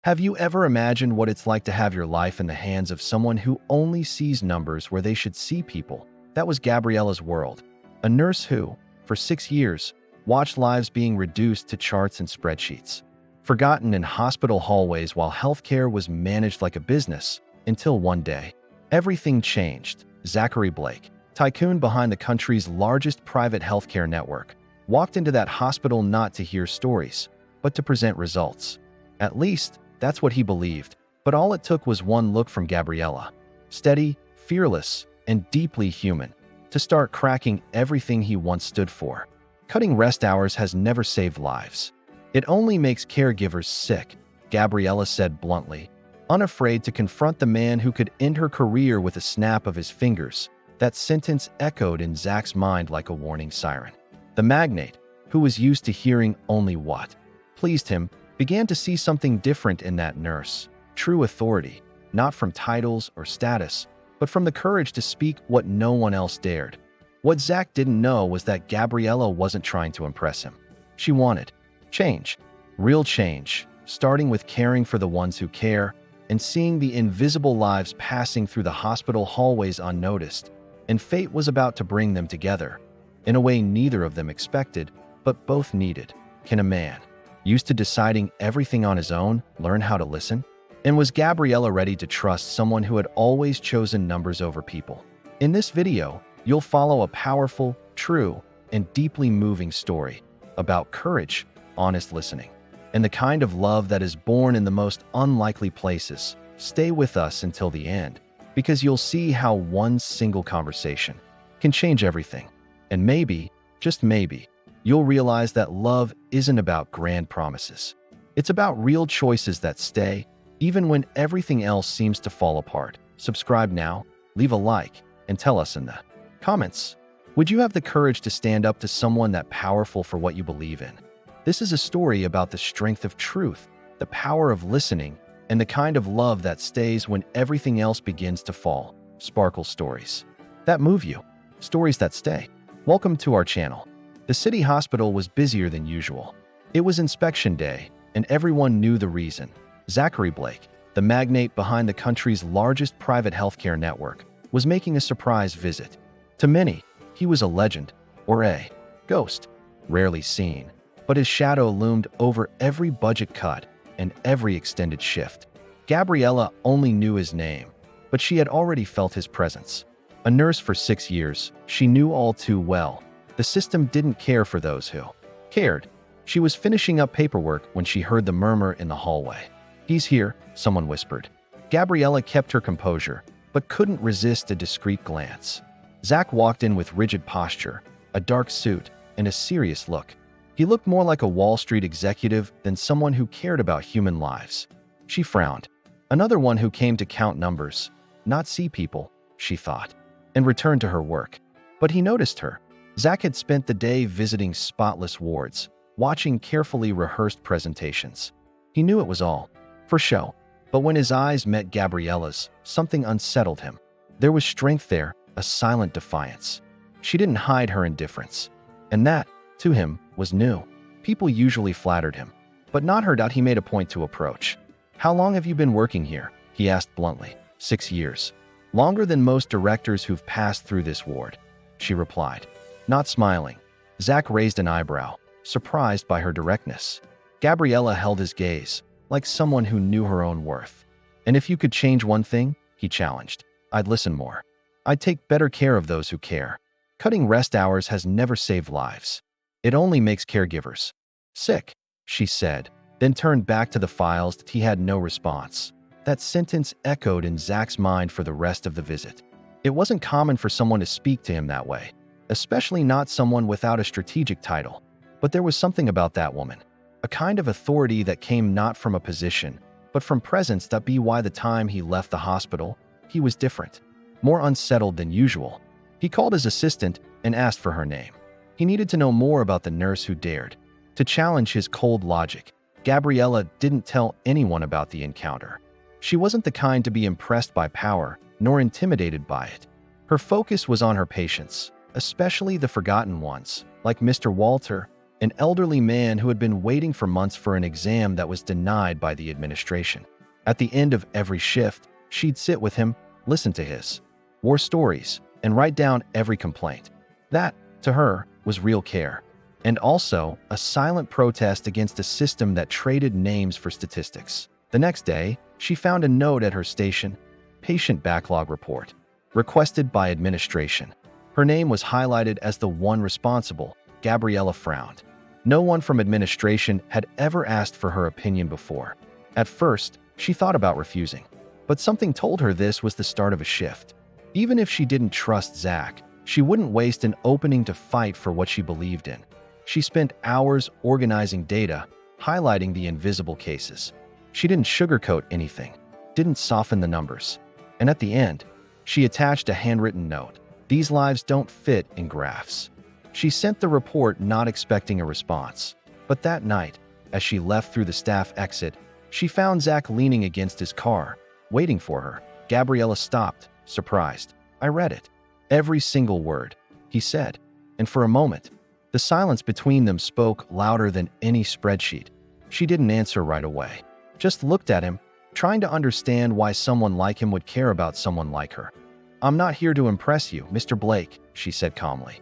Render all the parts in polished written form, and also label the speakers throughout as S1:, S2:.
S1: Have you ever imagined what it's like to have your life in the hands of someone who only sees numbers where they should see people? That was Gabriella's world. A nurse who, for 6 years, watched lives being reduced to charts and spreadsheets. Forgotten in hospital hallways while healthcare was managed like a business, until one day, everything changed. Zachary Blake, tycoon behind the country's largest private healthcare network, walked into that hospital not to hear stories, but to present results. At least, that's what he believed, but all it took was one look from Gabriella, steady, fearless, and deeply human, to start cracking everything he once stood for. Cutting rest hours has never saved lives. It only makes caregivers sick, Gabriella said bluntly, unafraid to confront the man who could end her career with a snap of his fingers. That sentence echoed in Zach's mind like a warning siren. The magnate, who was used to hearing only what pleased him, began to see something different in that nurse. True authority, not from titles or status, but from the courage to speak what no one else dared. What Zach didn't know was that Gabriella wasn't trying to impress him. She wanted change, real change, starting with caring for the ones who care and seeing the invisible lives passing through the hospital hallways unnoticed. And fate was about to bring them together, in a way neither of them expected, but both needed. Can a man, used to deciding everything on his own, learn how to listen? And was Gabriella ready to trust someone who had always chosen numbers over people? In this video, you'll follow a powerful, true, and deeply moving story about courage, honest listening, and the kind of love that is born in the most unlikely places. Stay with us until the end, because you'll see how one single conversation can change everything. And maybe, just maybe, you'll realize that love isn't about grand promises. It's about real choices that stay, even when everything else seems to fall apart. Subscribe now, leave a like, and tell us in the comments. Would you have the courage to stand up to someone that powerful for what you believe in? This is a story about the strength of truth, the power of listening, and the kind of love that stays when everything else begins to fall. Sparkle stories that move you, stories that stay. Welcome to our channel. The city hospital was busier than usual. It was inspection day, and everyone knew the reason. Zachary Blake, the magnate behind the country's largest private healthcare network, was making a surprise visit. To many, he was a legend, or a ghost, rarely seen, but his shadow loomed over every budget cut and every extended shift. Gabriella only knew his name, but she had already felt his presence. A nurse for 6 years, she knew all too well. The system didn't care for those who cared. She was finishing up paperwork when she heard the murmur in the hallway. "He's here," someone whispered. Gabriella kept her composure, but couldn't resist a discreet glance. Zach walked in with rigid posture, a dark suit, and a serious look. He looked more like a Wall Street executive than someone who cared about human lives. She frowned. Another one who came to count numbers, not see people, she thought, and returned to her work. But he noticed her. Zach had spent the day visiting spotless wards, watching carefully rehearsed presentations. He knew it was all for show, but when his eyes met Gabriella's, something unsettled him. There was strength there, a silent defiance. She didn't hide her indifference, and that, to him, was new. People usually flattered him, but not her. He made a point to approach. "How long have you been working here?" he asked bluntly. 6 years. "Longer than most directors who've passed through this ward," she replied, not smiling. Zach raised an eyebrow, surprised by her directness. Gabriella held his gaze, like someone who knew her own worth. "And if you could change one thing," he challenged, "I'd listen more. I'd take better care of those who care. Cutting rest hours has never saved lives. It only makes caregivers sick," she said, then turned back to the files. He had no response. That sentence echoed in Zach's mind for the rest of the visit. It wasn't common for someone to speak to him that way, especially not someone without a strategic title. But there was something about that woman, a kind of authority that came not from a position, but from presence. By the time he left the hospital, he was different, more unsettled than usual. He called his assistant and asked for her name. He needed to know more about the nurse who dared to challenge his cold logic. Gabriella didn't tell anyone about the encounter. She wasn't the kind to be impressed by power, nor intimidated by it. Her focus was on her patients, especially the forgotten ones, like Mr. Walter, an elderly man who had been waiting for months for an exam that was denied by the administration. At the end of every shift, she'd sit with him, listen to his war stories, and write down every complaint. That, to her, was real care. And also a silent protest against a system that traded names for statistics. The next day, she found a note at her station, patient backlog report, requested by administration. Her name was highlighted as the one responsible. Gabriella frowned. No one from administration had ever asked for her opinion before. At first, she thought about refusing, but something told her this was the start of a shift. Even if she didn't trust Zach, she wouldn't waste an opening to fight for what she believed in. She spent hours organizing data, highlighting the invisible cases. She didn't sugarcoat anything, didn't soften the numbers. And at the end, she attached a handwritten note. These lives don't fit in graphs. She sent the report not expecting a response. But that night, as she left through the staff exit, she found Zach leaning against his car, waiting for her. Gabriella stopped, surprised. "I read it. Every single word," he said. And for a moment, the silence between them spoke louder than any spreadsheet. She didn't answer right away, just looked at him, trying to understand why someone like him would care about someone like her. "I'm not here to impress you, Mr. Blake," she said calmly.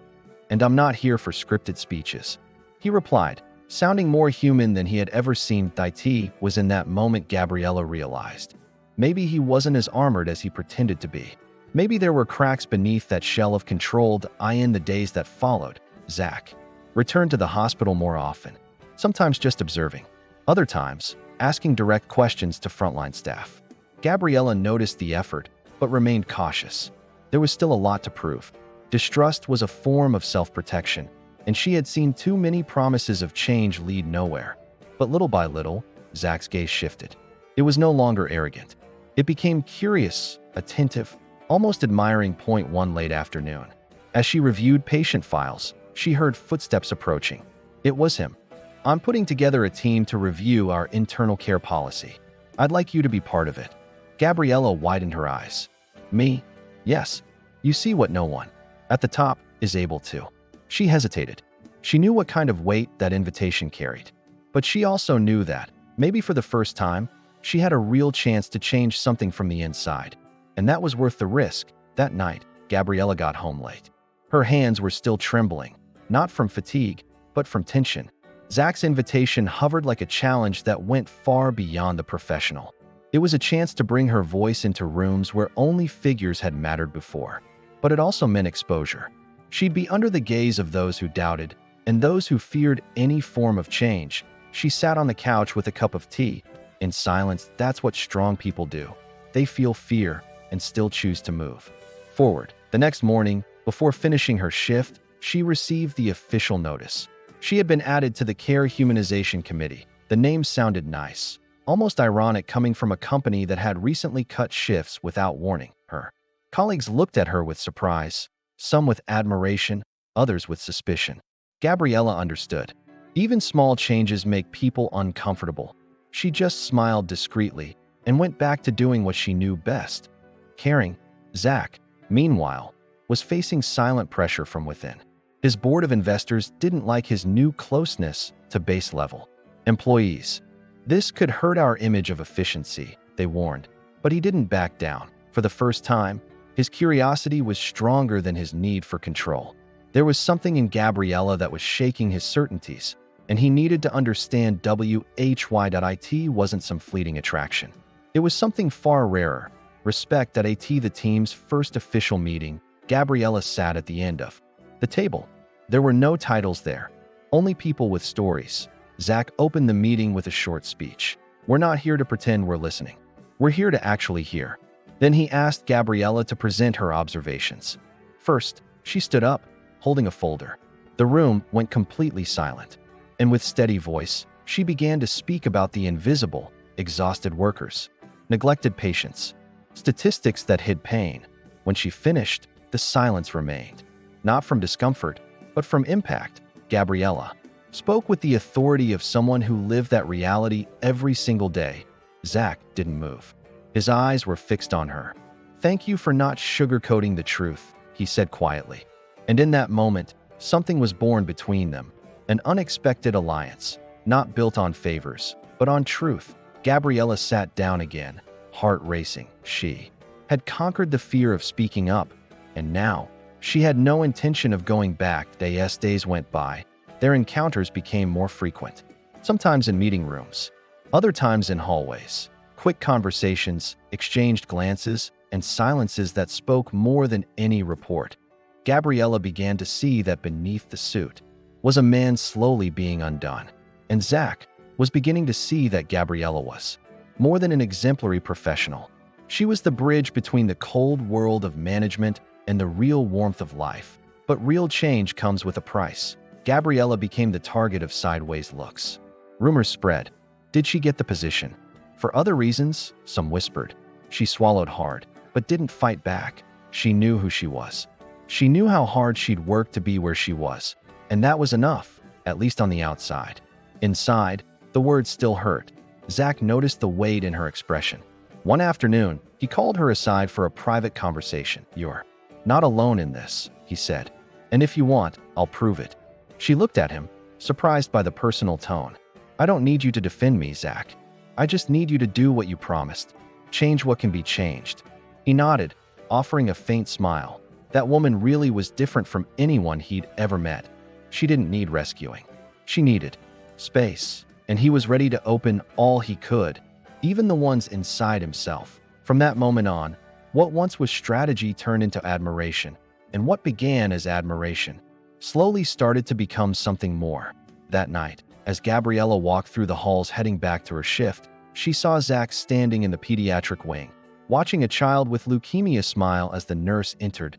S1: "And I'm not here for scripted speeches," he replied, sounding more human than he had ever seen. It was in that moment Gabriella realized. Maybe he wasn't as armored as he pretended to be. Maybe there were cracks beneath that shell of controlled I. In the days that followed, Zach returned to the hospital more often, sometimes just observing, other times asking direct questions to frontline staff. Gabriella noticed the effort, but remained cautious. There was still a lot to prove. Distrust was a form of self-protection, and she had seen too many promises of change lead nowhere. But little by little, Zach's gaze shifted. It was no longer arrogant. It became curious, attentive, almost admiring. One late afternoon, as she reviewed patient files, she heard footsteps approaching. It was him. "I'm putting together a team to review our internal care policy. I'd like you to be part of it." Gabriella widened her eyes. "Me? Yes. You see what no one at the top is able to." She hesitated. She knew what kind of weight that invitation carried. But she also knew that, maybe for the first time, she had a real chance to change something from the inside. And that was worth the risk. That night, Gabriella got home late. Her hands were still trembling, not from fatigue, but from tension. Zach's invitation hovered like a challenge that went far beyond the professional. It was a chance to bring her voice into rooms where only figures had mattered before. But it also meant exposure. She'd be under the gaze of those who doubted, and those who feared any form of change. She sat on the couch with a cup of tea. In silence, that's what strong people do. They feel fear and still choose to move forward. The next morning, before finishing her shift, she received the official notice. She had been added to the Care Humanization Committee. The name sounded nice, almost ironic coming from a company that had recently cut shifts without warning her. Colleagues looked at her with surprise, some with admiration, others with suspicion. Gabriella understood. Even small changes make people uncomfortable. She just smiled discreetly and went back to doing what she knew best, caring. Zach, meanwhile, was facing silent pressure from within. His board of investors didn't like his new closeness to base level employees. "This could hurt our image of efficiency," they warned. But he didn't back down. For the first time, his curiosity was stronger than his need for control. There was something in Gabriella that was shaking his certainties, and he needed to understand why.it wasn't some fleeting attraction. It was something far rarer. Respect. The team's first official meeting, Gabriella sat at the end of the table. There were no titles there, only people with stories. Zach opened the meeting with a short speech. "We're not here to pretend we're listening. We're here to actually hear." Then he asked Gabriella to present her observations. First, she stood up, holding a folder. The room went completely silent, and with steady voice, she began to speak about the invisible, exhausted workers, neglected patients, statistics that hid pain. When she finished, the silence remained, not from discomfort, but from impact. Gabriella spoke with the authority of someone who lived that reality every single day. Zach didn't move. His eyes were fixed on her. "Thank you for not sugarcoating the truth," he said quietly. And in that moment, something was born between them. An unexpected alliance, not built on favors, but on truth. Gabriella sat down again, heart racing. She had conquered the fear of speaking up, and now she had no intention of going back. Days went by. Their encounters became more frequent, sometimes in meeting rooms, other times in hallways. Quick conversations, exchanged glances, and silences that spoke more than any report. Gabriella began to see that beneath the suit was a man slowly being undone. And Zach was beginning to see that Gabriella was more than an exemplary professional. She was the bridge between the cold world of management and the real warmth of life. But real change comes with a price. Gabriella became the target of sideways looks. Rumors spread. Did she get the position? For other reasons, some whispered. She swallowed hard, but didn't fight back. She knew who she was. She knew how hard she'd worked to be where she was, and that was enough, at least on the outside. Inside, the words still hurt. Zach noticed the weight in her expression. One afternoon, he called her aside for a private conversation. "You're not alone in this," he said. "And if you want, I'll prove it." She looked at him, surprised by the personal tone. "I don't need you to defend me, Zach. I just need you to do what you promised. Change what can be changed." He nodded, offering a faint smile. That woman really was different from anyone he'd ever met. She didn't need rescuing. She needed space, and he was ready to open all he could, even the ones inside himself. From that moment on, what once was strategy turned into admiration, and what began as admiration slowly started to become something more. That night, as Gabriella walked through the halls heading back to her shift, she saw Zach standing in the pediatric wing, watching a child with leukemia smile as the nurse entered.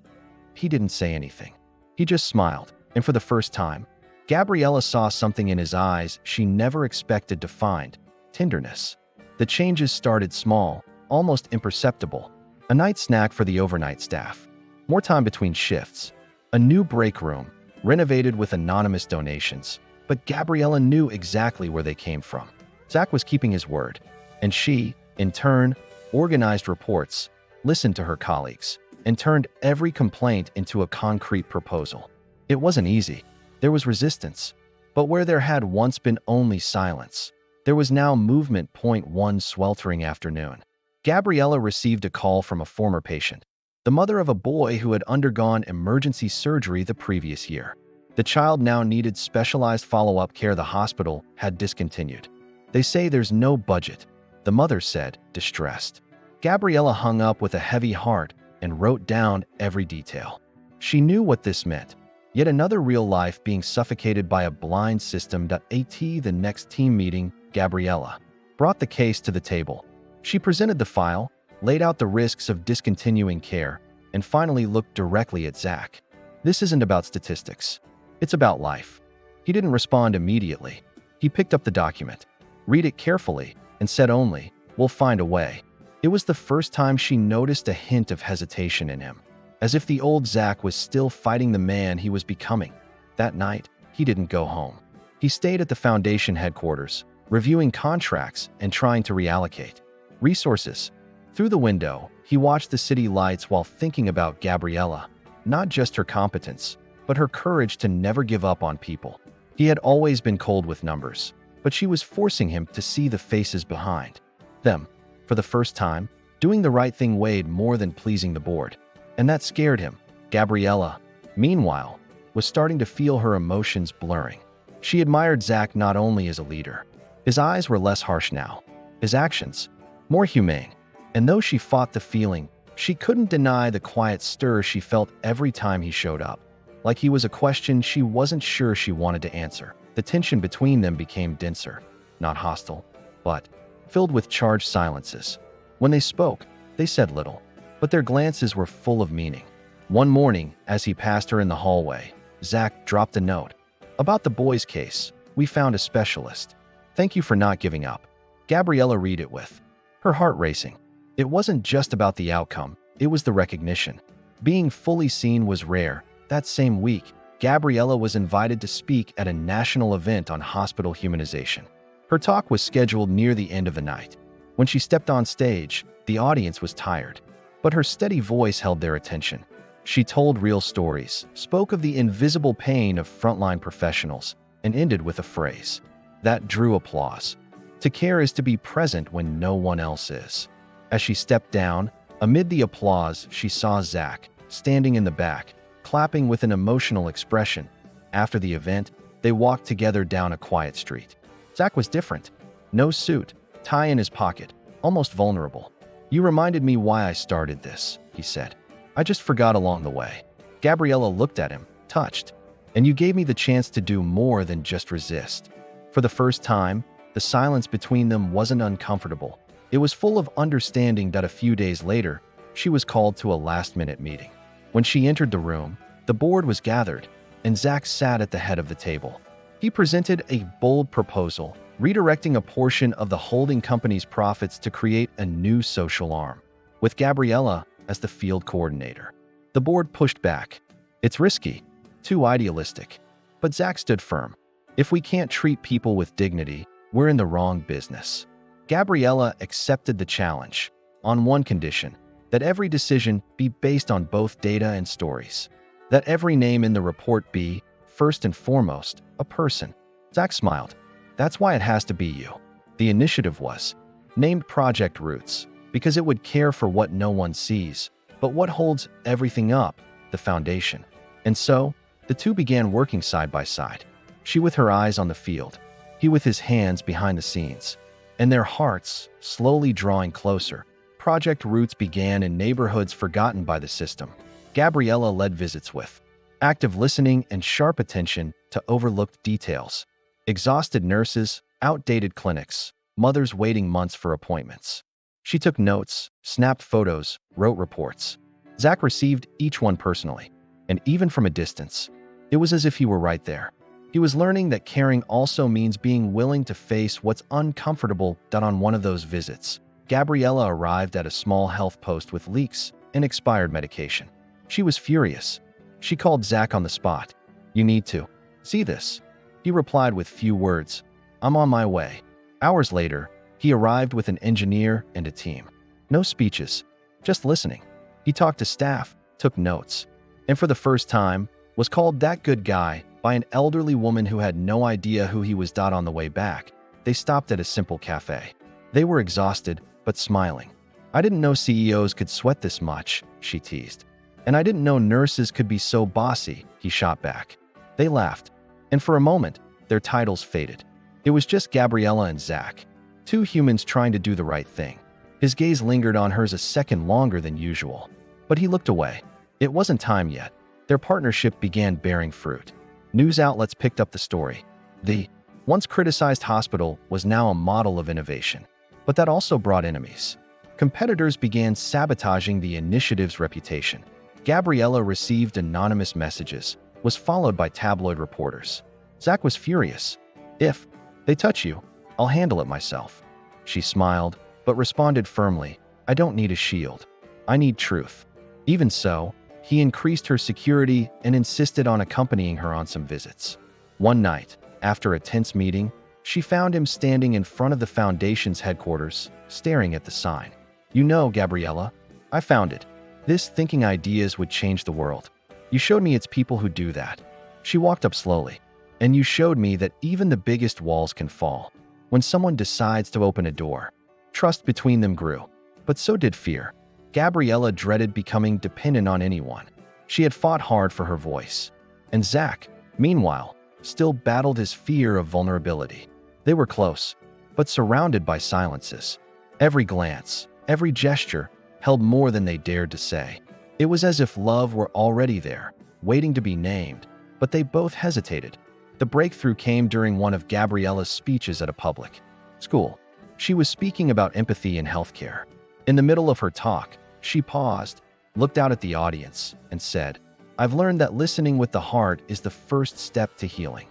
S1: He didn't say anything. He just smiled, and for the first time, Gabriella saw something in his eyes she never expected to find: tenderness. The changes started small, almost imperceptible. A night snack for the overnight staff, more time between shifts, a new break room, renovated with anonymous donations. But Gabriella knew exactly where they came from. Zach was keeping his word, and she, in turn, organized reports, listened to her colleagues, and turned every complaint into a concrete proposal. It wasn't easy. There was resistance. But where there had once been only silence, there was now movement. One sweltering afternoon, Gabriella received a call from a former patient, the mother of a boy who had undergone emergency surgery the previous year. The child now needed specialized follow-up care the hospital had discontinued. "They say there's no budget," the mother said, distressed. Gabriella hung up with a heavy heart and wrote down every detail. She knew what this meant. Yet another real life being suffocated by a blind system. The next team meeting, Gabriella brought the case to the table. She presented the file, laid out the risks of discontinuing care, and finally looked directly at Zach. "This isn't about statistics. It's about life." He didn't respond immediately. He picked up the document, read it carefully, and said only, "We'll find a way." It was the first time she noticed a hint of hesitation in him, as if the old Zach was still fighting the man he was becoming. That night, he didn't go home. He stayed at the foundation headquarters, reviewing contracts and trying to reallocate resources. Through the window, he watched the city lights while thinking about Gabriella, not just her competence, but her courage to never give up on people. He had always been cold with numbers, but she was forcing him to see the faces behind them. For the first time, doing the right thing weighed more than pleasing the board, and that scared him. Gabriella, meanwhile, was starting to feel her emotions blurring. She admired Zach not only as a leader. His eyes were less harsh now, his actions more humane. And though she fought the feeling, she couldn't deny the quiet stir she felt every time he showed up. Like he was a question she wasn't sure she wanted to answer. The tension between them became denser, not hostile, but filled with charged silences. When they spoke, they said little, but their glances were full of meaning. One morning, as he passed her in the hallway, Zach dropped a note. "About the boy's case, we found a specialist. Thank you for not giving up." Gabriella read it with her heart racing. It wasn't just about the outcome, it was the recognition. Being fully seen was rare. That same week, Gabriella was invited to speak at a national event on hospital humanization. Her talk was scheduled near the end of the night. When she stepped on stage, the audience was tired, but her steady voice held their attention. She told real stories, spoke of the invisible pain of frontline professionals, and ended with a phrase that drew applause. To care is to be present when no one else is. As she stepped down, amid the applause, she saw Zach, standing in the back, clapping with an emotional expression. After the event, they walked together down a quiet street. Zach was different. No suit, tie in his pocket, almost vulnerable. "You reminded me why I started this," he said. "I just forgot along the way." Gabriella looked at him, touched. "And you gave me the chance to do more than just resist." For the first time, the silence between them wasn't uncomfortable. It was full of understanding that a few days later, she was called to a last-minute meeting. When she entered the room, the board was gathered, and Zach sat at the head of the table. He presented a bold proposal, redirecting a portion of the holding company's profits to create a new social arm, with Gabriella as the field coordinator. The board pushed back. "It's risky, too idealistic." But Zach stood firm. "If we can't treat people with dignity, we're in the wrong business." Gabriella accepted the challenge, on one condition: that every decision be based on both data and stories. That every name in the report be, first and foremost, a person. Zach smiled. "That's why it has to be you." The initiative was named Project Roots because it would care for what no one sees, but what holds everything up, the foundation. And so, the two began working side by side. She with her eyes on the field, he with his hands behind the scenes, and their hearts slowly drawing closer. Project Roots began in neighborhoods forgotten by the system. Gabriella led visits with active listening and sharp attention to overlooked details. Exhausted nurses, outdated clinics, mothers waiting months for appointments. She took notes, snapped photos, wrote reports. Zach received each one personally, and even from a distance. It was as if he were right there. He was learning that caring also means being willing to face what's uncomfortable. On one of those visits, Gabriella arrived at a small health post with leaks and expired medication. She was furious. She called Zach on the spot. "You need to see this." He replied with few words, "I'm on my way." Hours later, he arrived with an engineer and a team. No speeches, just listening. He talked to staff, took notes, and for the first time, was called "that good guy" by an elderly woman who had no idea who he was. On the way back, they stopped at a simple cafe. They were exhausted, but smiling. "I didn't know CEOs could sweat this much," she teased. "And I didn't know nurses could be so bossy," he shot back. They laughed, and for a moment, their titles faded. It was just Gabriella and Zach, two humans trying to do the right thing. His gaze lingered on hers a second longer than usual, but he looked away. It wasn't time yet. Their partnership began bearing fruit. News outlets picked up the story. The once criticized hospital was now a model of innovation, but that also brought enemies. Competitors began sabotaging the initiative's reputation. Gabriella received anonymous messages, was followed by tabloid reporters. Zach was furious. "If they touch you, I'll handle it myself." She smiled, but responded firmly, "I don't need a shield. I need truth." Even so, he increased her security and insisted on accompanying her on some visits. One night, after a tense meeting, she found him standing in front of the foundation's headquarters, staring at the sign. "You know, Gabriella, I found it. This thinking ideas would change the world. You showed me it's people who do that." She walked up slowly. "And you showed me that even the biggest walls can fall when someone decides to open a door." Trust between them grew, but so did fear. Gabriella dreaded becoming dependent on anyone. She had fought hard for her voice. And Zach, meanwhile, still battled his fear of vulnerability. They were close, but surrounded by silences. Every glance, every gesture, held more than they dared to say. It was as if love were already there, waiting to be named, but they both hesitated. The breakthrough came during one of Gabriella's speeches at a public school. She was speaking about empathy in healthcare. In the middle of her talk, she paused, looked out at the audience, and said, "I've learned that listening with the heart is the first step to healing."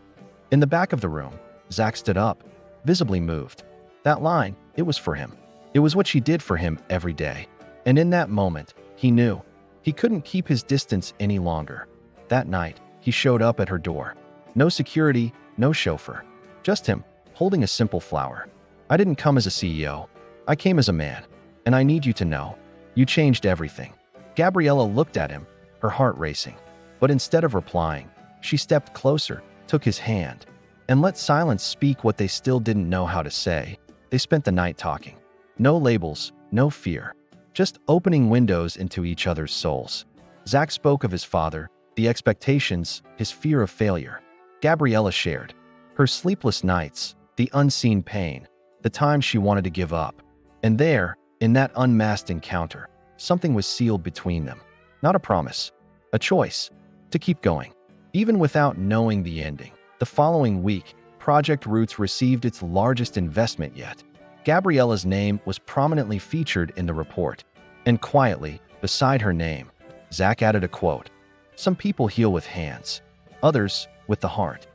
S1: In the back of the room, Zach stood up, visibly moved. That line, it was for him. It was what she did for him every day. And in that moment, he knew he couldn't keep his distance any longer. That night, he showed up at her door. No security, no chauffeur. Just him, holding a simple flower. "I didn't come as a CEO. I came as a man. And I need you to know, you changed everything." Gabriella looked at him, her heart racing. But instead of replying, she stepped closer, took his hand. and let silence speak what they still didn't know how to say. They spent the night talking. No labels, no fear, just opening windows into each other's souls. Zach spoke of his father, the expectations, his fear of failure. Gabriella shared her sleepless nights, the unseen pain, the times she wanted to give up. And there, in that unmasked encounter, something was sealed between them. Not a promise, a choice to keep going, even without knowing the ending. The following week, Project Roots received its largest investment yet. Gabriella's name was prominently featured in the report, and quietly, beside her name, Zach added a quote: "Some people heal with hands, others with the heart."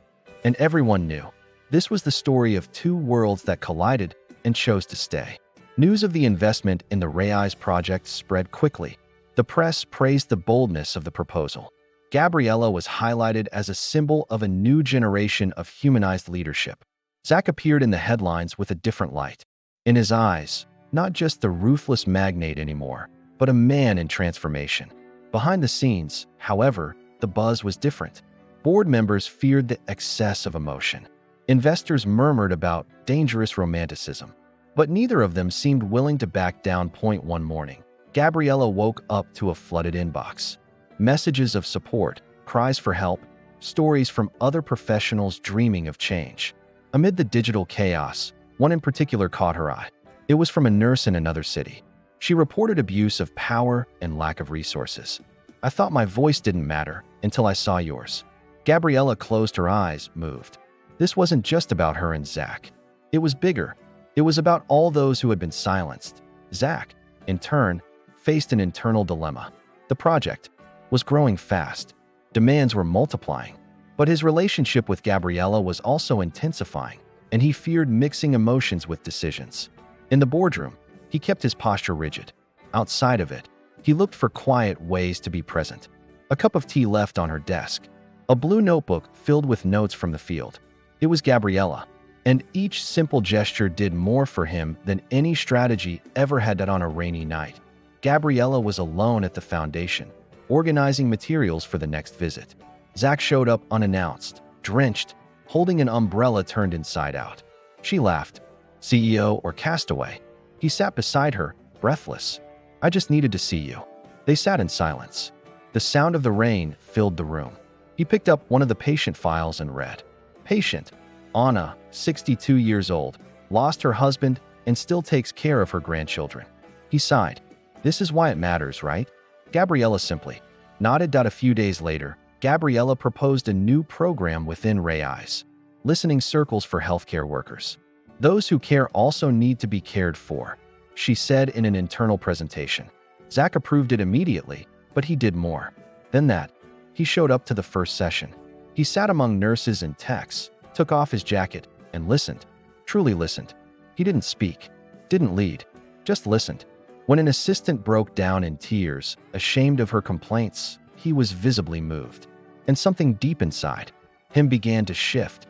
S1: And everyone knew this was the story of two worlds that collided and chose to stay. News of the investment in the Rai's project spread quickly. The press praised the boldness of the proposal. Gabriella was highlighted as a symbol of a new generation of humanized leadership. Zach appeared in the headlines with a different light. In his eyes, not just the ruthless magnate anymore, but a man in transformation. Behind the scenes, however, the buzz was different. Board members feared the excess of emotion. Investors murmured about dangerous romanticism. But neither of them seemed willing to back down. One morning, Gabriella woke up to a flooded inbox. Messages of support, cries for help, stories from other professionals dreaming of change. Amid the digital chaos, one in particular caught her eye. It was from a nurse in another city. She reported abuse of power and lack of resources. "I thought my voice didn't matter until I saw yours." Gabriella closed her eyes, moved. This wasn't just about her and Zach. It was bigger. It was about all those who had been silenced. Zach, in turn, faced an internal dilemma. The project was growing fast. Demands were multiplying. But his relationship with Gabriella was also intensifying, and he feared mixing emotions with decisions. In the boardroom, he kept his posture rigid. Outside of it, he looked for quiet ways to be present. A cup of tea left on her desk. A blue notebook filled with notes from the field. It was Gabriella, and each simple gesture did more for him than any strategy ever had done on a rainy night. Gabriella was alone at the foundation, organizing materials for the next visit. Zach showed up unannounced, drenched, holding an umbrella turned inside out. She laughed. "CEO or castaway?" He sat beside her, breathless. "I just needed to see you." They sat in silence. The sound of the rain filled the room. He picked up one of the patient files and read. Patient, Anna, 62 years old, lost her husband and still takes care of her grandchildren. He sighed. "This is why it matters, right?" Gabriella simply nodded. A few days later, Gabriella proposed a new program within Rai's, listening circles for healthcare workers. "Those who care also need to be cared for," she said in an internal presentation. Zach approved it immediately, but he did more than that. He showed up to the first session. He sat among nurses and techs, took off his jacket, and listened. Truly listened. He didn't speak, didn't lead, just listened. When an assistant broke down in tears, ashamed of her complaints, he was visibly moved. And something deep inside him began to shift.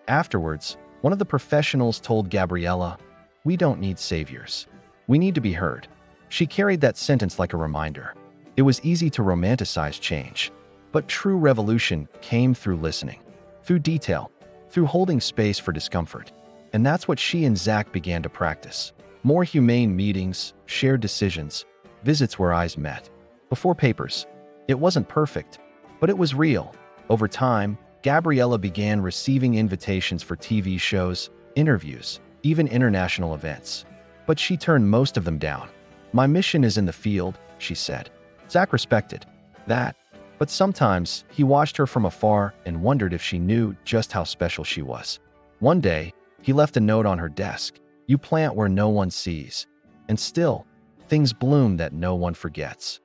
S1: Afterwards, one of the professionals told Gabriella, "We don't need saviors. We need to be heard." She carried that sentence like a reminder. It was easy to romanticize change, but true revolution came through listening, through detail, through holding space for discomfort. And that's what she and Zach began to practice. More humane meetings, shared decisions, visits where eyes met. Before papers. It wasn't perfect, but it was real. Over time, Gabriella began receiving invitations for TV shows, interviews, even international events. But she turned most of them down. "My mission is in the field," she said. Zach respected that, but sometimes he watched her from afar and wondered if she knew just how special she was. One day, he left a note on her desk. "You plant where no one sees, and still, things bloom that no one forgets."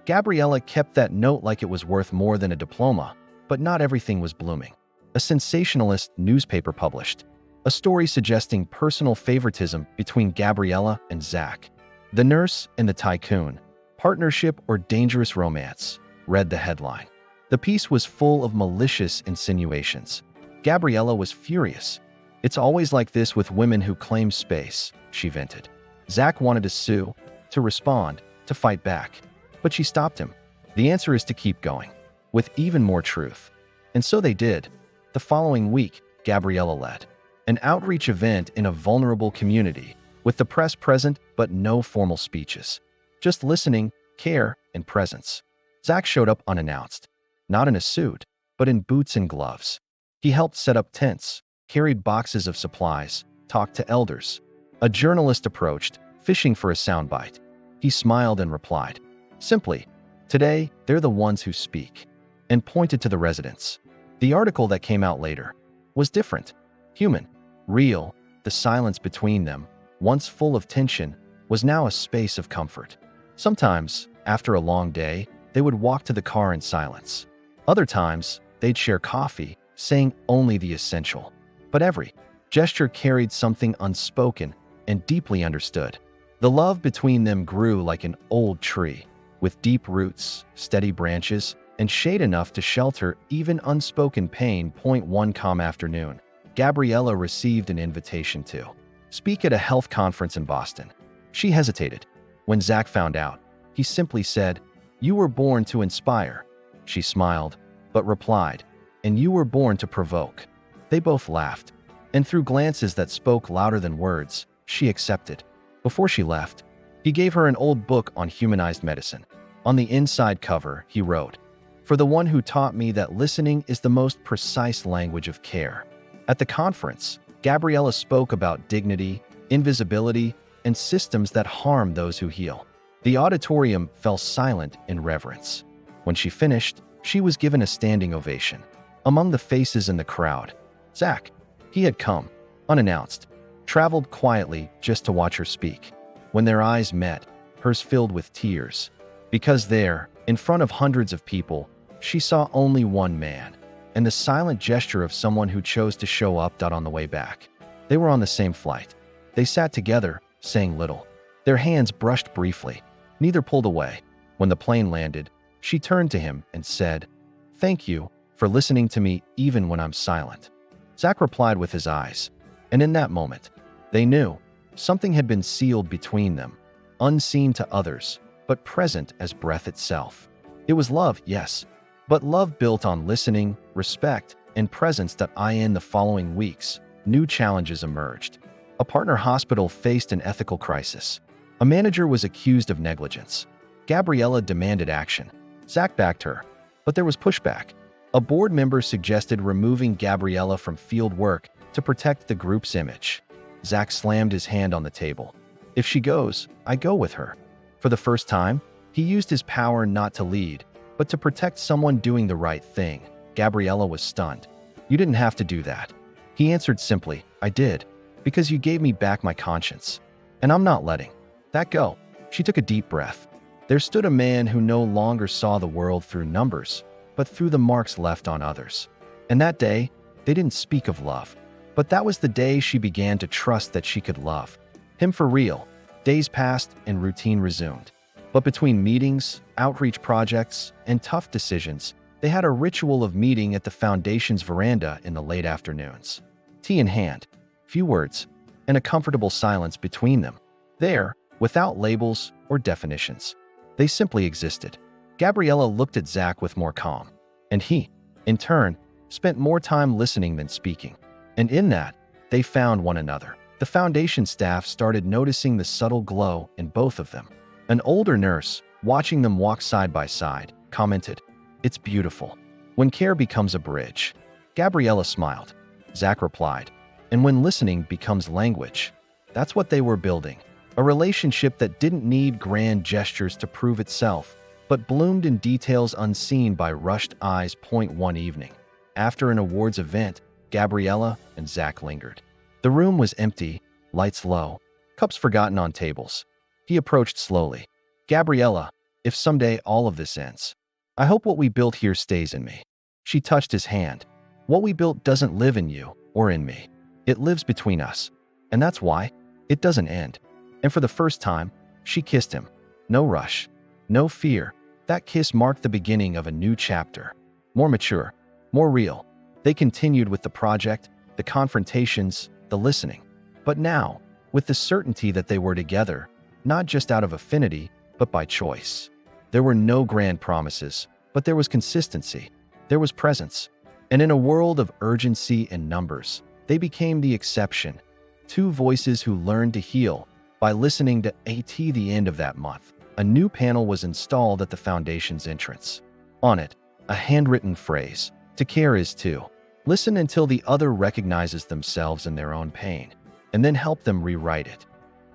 S1: Gabriella kept that note like it was worth more than a diploma, but not everything was blooming. A sensationalist newspaper published a story suggesting personal favoritism between Gabriella and Zach. "The Nurse and the Tycoon, Partnership or Dangerous Romance," read the headline. The piece was full of malicious insinuations. Gabriella was furious. "It's always like this with women who claim space," she vented. Zach wanted to sue, to respond, to fight back. But she stopped him. "The answer is to keep going," with even more truth. And so they did. The following week, Gabriella led. An outreach event in a vulnerable community, with the press present but no formal speeches. Just listening, care, and presence. Zach showed up unannounced, not in a suit, but in boots and gloves. He helped set up tents, carried boxes of supplies, talked to elders. A journalist approached, fishing for a soundbite. He smiled and replied, simply, "Today, they're the ones who speak," and pointed to the residents. The article that came out later was different, human, real. The silence between them, once full of tension, was now a space of comfort. Sometimes, after a long day, they would walk to the car in silence. Other times, they'd share coffee, saying only the essential. But every gesture carried something unspoken and deeply understood. The love between them grew like an old tree, with deep roots, steady branches, and shade enough to shelter even unspoken pain. One calm afternoon, Gabriella received an invitation to speak at a health conference in Boston. She hesitated. When Zach found out, he simply said, "You were born to inspire." She smiled, but replied, "And you were born to provoke." They both laughed, and through glances that spoke louder than words, she accepted. Before she left, he gave her an old book on humanized medicine. On the inside cover, he wrote, "For the one who taught me that listening is the most precise language of care." At the conference, Gabriella spoke about dignity, invisibility, and systems that harm those who heal. The auditorium fell silent in reverence. When she finished, she was given a standing ovation. Among the faces in the crowd, Zach. He had come, unannounced, traveled quietly just to watch her speak. When their eyes met, hers filled with tears. Because there, in front of hundreds of people, she saw only one man, and the silent gesture of someone who chose to show up. On the way back, they were on the same flight. They sat together, saying little. Their hands brushed briefly. Neither pulled away. When the plane landed, she turned to him and said, "Thank you for listening to me even when I'm silent." Zach replied with his eyes, and in that moment, they knew something had been sealed between them, unseen to others, but present as breath itself. It was love, yes, but love built on listening, respect, and presence. In the following weeks, new challenges emerged. A partner hospital faced an ethical crisis. A manager was accused of negligence. Gabriella demanded action. Zach backed her, but there was pushback. A board member suggested removing Gabriella from field work to protect the group's image. Zach slammed his hand on the table. "If she goes, I go with her." For the first time, he used his power not to lead, but to protect someone doing the right thing. Gabriella was stunned. "You didn't have to do that." He answered simply, "I did, because you gave me back my conscience. And I'm not letting that go." She took a deep breath. There stood a man who no longer saw the world through numbers, but through the marks left on others. And that day, they didn't speak of love. But that was the day she began to trust that she could love him for real. Days passed and routine resumed. But between meetings, outreach projects, and tough decisions, they had a ritual of meeting at the foundation's veranda in the late afternoons. Tea in hand, few words, and a comfortable silence between them. There, without labels or definitions, they simply existed. Gabriella looked at Zach with more calm, and he, in turn, spent more time listening than speaking. And in that, they found one another. The foundation staff started noticing the subtle glow in both of them. An older nurse, watching them walk side by side, commented, "It's beautiful when care becomes a bridge." Gabriella smiled. Zach replied, "And when listening becomes language." That's what they were building. A relationship that didn't need grand gestures to prove itself, but bloomed in details unseen by rushed eyes. One evening, after an awards event, Gabriella and Zach lingered. The room was empty, lights low, cups forgotten on tables. He approached slowly. "Gabriella, if someday all of this ends, I hope what we built here stays in me." She touched his hand. "What we built doesn't live in you or in me. It lives between us. And that's why it doesn't end." And for the first time, she kissed him. No rush, no fear. That kiss marked the beginning of a new chapter. More mature, more real. They continued with the project, the confrontations, the listening. But now, with the certainty that they were together, not just out of affinity, but by choice. There were no grand promises, but there was consistency. There was presence. And in a world of urgency and numbers, they became the exception. Two voices who learned to heal by listening to AT the end of that month. A new panel was installed at the foundation's entrance. On it, a handwritten phrase, "To care is to listen until the other recognizes themselves in their own pain, and then help them rewrite it."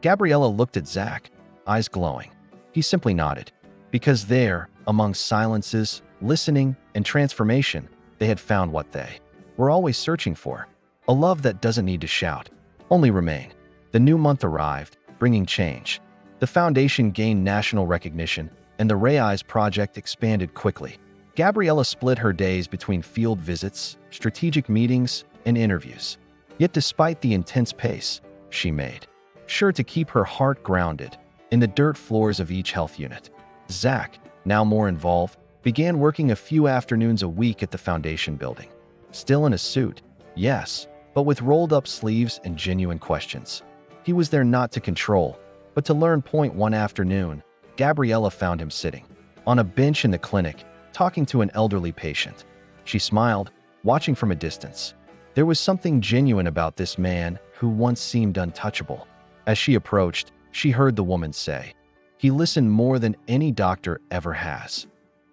S1: Gabriella looked at Zach, eyes glowing. He simply nodded, because there, among silences, listening, and transformation, they had found what they were always searching for. A love that doesn't need to shout, only remain. The new month arrived, bringing change. The foundation gained national recognition, and the Rayeyes project expanded quickly. Gabriella split her days between field visits, strategic meetings, and interviews. Yet despite the intense pace, she made sure to keep her heart grounded in the dirt floors of each health unit. Zach, now more involved, began working a few afternoons a week at the foundation building. Still in a suit, yes, but with rolled-up sleeves and genuine questions. He was there not to control, but to learn. One afternoon, Gabriella found him sitting on a bench in the clinic, talking to an elderly patient. She smiled, watching from a distance. There was something genuine about this man who once seemed untouchable. As she approached, she heard the woman say, "He listened more than any doctor ever has."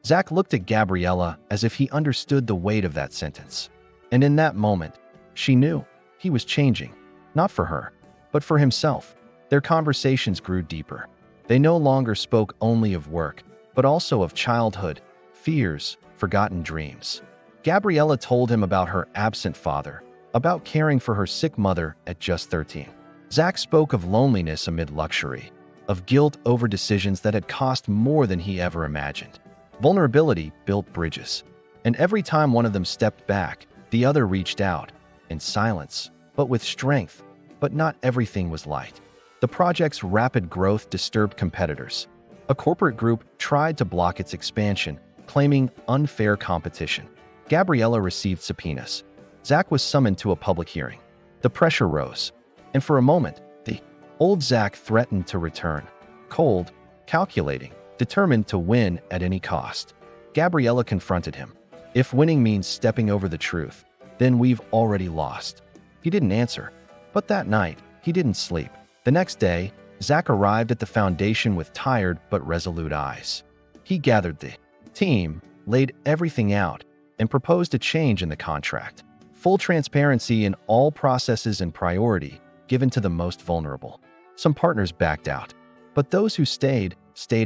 S1: Zach looked at Gabriella as if he understood the weight of that sentence. And in that moment, she knew he was changing, not for her, but for himself. Their conversations grew deeper. They no longer spoke only of work, but also of childhood, fears, forgotten dreams. Gabriella told him about her absent father, about caring for her sick mother at just 13. Zach spoke of loneliness amid luxury, of guilt over decisions that had cost more than he ever imagined. Vulnerability built bridges, and every time one of them stepped back, the other reached out, in silence, but with strength. But not everything was light. The project's rapid growth disturbed competitors. A corporate group tried to block its expansion, claiming unfair competition. Gabriella received subpoenas. Zach was summoned to a public hearing. The pressure rose, and for a moment, the old Zach threatened to return. Cold, calculating, determined to win at any cost. Gabriella confronted him. "If winning means stepping over the truth, then we've already lost." He didn't answer. But that night, he didn't sleep. The next day, Zach arrived at the foundation with tired but resolute eyes. He gathered the team, laid everything out, and proposed a change in the contract. Full transparency in all processes and priority given to the most vulnerable. Some partners backed out, but those who stayed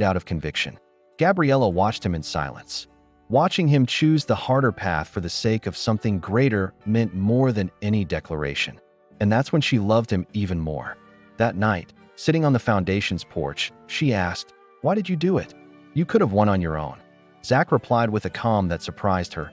S1: out of conviction. Gabriella watched him in silence. Watching him choose the harder path for the sake of something greater meant more than any declaration. And that's when she loved him even more. That night, sitting on the foundation's porch, she asked, "Why did you do it? You could have won on your own." Zach replied with a calm that surprised her.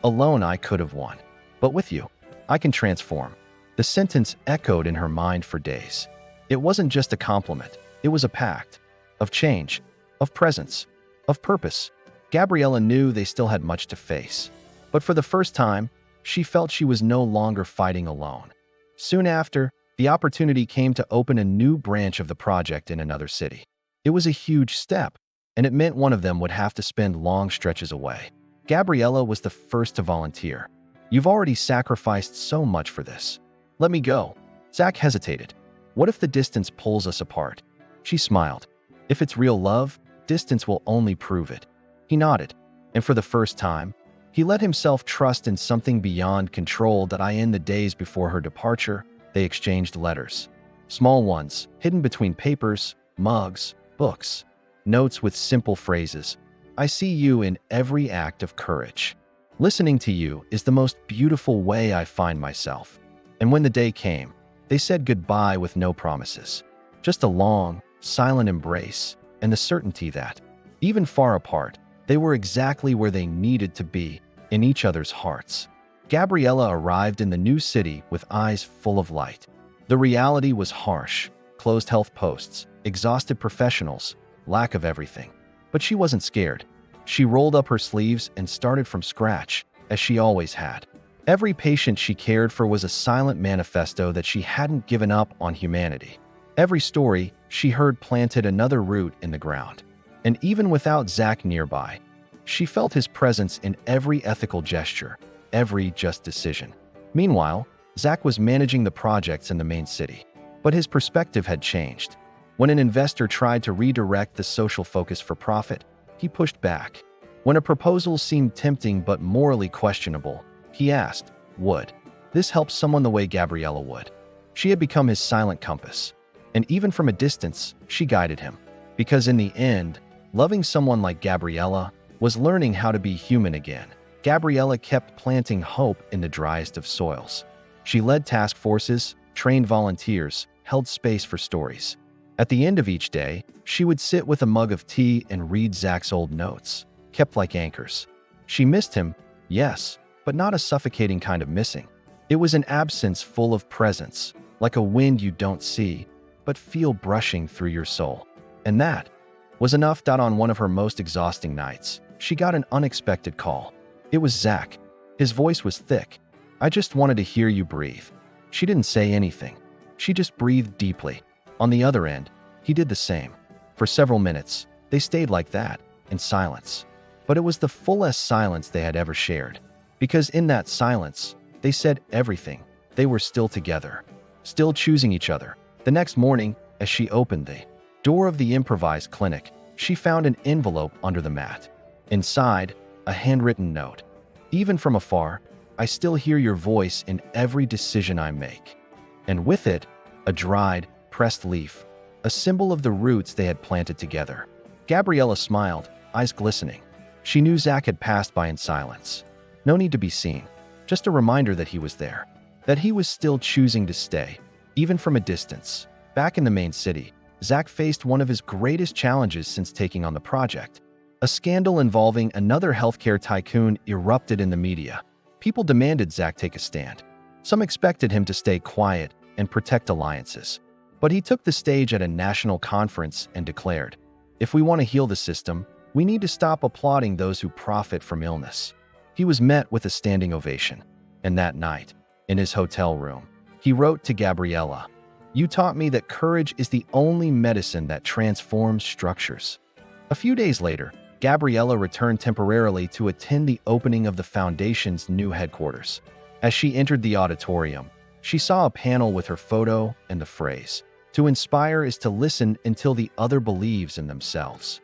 S1: "Alone I could have won. But with you, I can transform." The sentence echoed in her mind for days. It wasn't just a compliment. It was a pact. Of change, of presence, of purpose. Gabriella knew they still had much to face. But for the first time, she felt she was no longer fighting alone. Soon after, the opportunity came to open a new branch of the project in another city. It was a huge step, and it meant one of them would have to spend long stretches away. Gabriella was the first to volunteer. "You've already sacrificed so much for this. Let me go." Zach hesitated. "What if the distance pulls us apart?" She smiled. "If it's real love, distance will only prove it." He nodded, and for the first time, he let himself trust in something beyond control. In the days before her departure, they exchanged letters. Small ones, hidden between papers, mugs, books. Notes with simple phrases. "I see you in every act of courage. Listening to you is the most beautiful way I find myself." And when the day came, they said goodbye with no promises. Just a long, silent embrace, and the certainty that, even far apart, they were exactly where they needed to be, in each other's hearts. Gabriella arrived in the new city with eyes full of light. The reality was harsh: closed health posts, exhausted professionals, lack of everything. But she wasn't scared. She rolled up her sleeves and started from scratch, as she always had. Every patient she cared for was a silent manifesto that she hadn't given up on humanity. Every story she heard planted another root in the ground. And even without Zach nearby, she felt his presence in every ethical gesture, every just decision. Meanwhile, Zach was managing the projects in the main city. But his perspective had changed. When an investor tried to redirect the social focus for profit, he pushed back. When a proposal seemed tempting but morally questionable, he asked, would this help someone the way Gabriella would? She had become his silent compass. And even from a distance, she guided him. Because in the end, loving someone like Gabriella was learning how to be human again. Gabriella kept planting hope in the driest of soils. She led task forces, trained volunteers, held space for stories. At the end of each day, she would sit with a mug of tea and read Zach's old notes, kept like anchors. She missed him, yes, but not a suffocating kind of missing. It was an absence full of presence, like a wind you don't see, but feel brushing through your soul. And that was enough. On one of her most exhausting nights, she got an unexpected call. It was Zach. His voice was thick. I just wanted to hear you breathe. She didn't say anything. She just breathed deeply. On the other end, he did the same. For several minutes, they stayed like that, in silence. But it was the fullest silence they had ever shared. Because in that silence, they said everything. They were still together, still choosing each other. The next morning, as she opened the door of the improvised clinic, she found an envelope under the mat. Inside, a handwritten note. Even from afar, I still hear your voice in every decision I make. And with it, a dried, pressed leaf, a symbol of the roots they had planted together. Gabriella smiled, eyes glistening. She knew Zach had passed by in silence. No need to be seen. Just a reminder that he was there. That he was still choosing to stay, even from a distance. Back in the main city, Zach faced one of his greatest challenges since taking on the project. A scandal involving another healthcare tycoon erupted in the media. People demanded Zach take a stand. Some expected him to stay quiet and protect alliances. But he took the stage at a national conference and declared, if we want to heal the system, we need to stop applauding those who profit from illness. He was met with a standing ovation. And that night, in his hotel room, he wrote to Gabriella, you taught me that courage is the only medicine that transforms structures. A few days later, Gabriella returned temporarily to attend the opening of the foundation's new headquarters. As she entered the auditorium, she saw a panel with her photo and the phrase, to inspire is to listen until the other believes in themselves.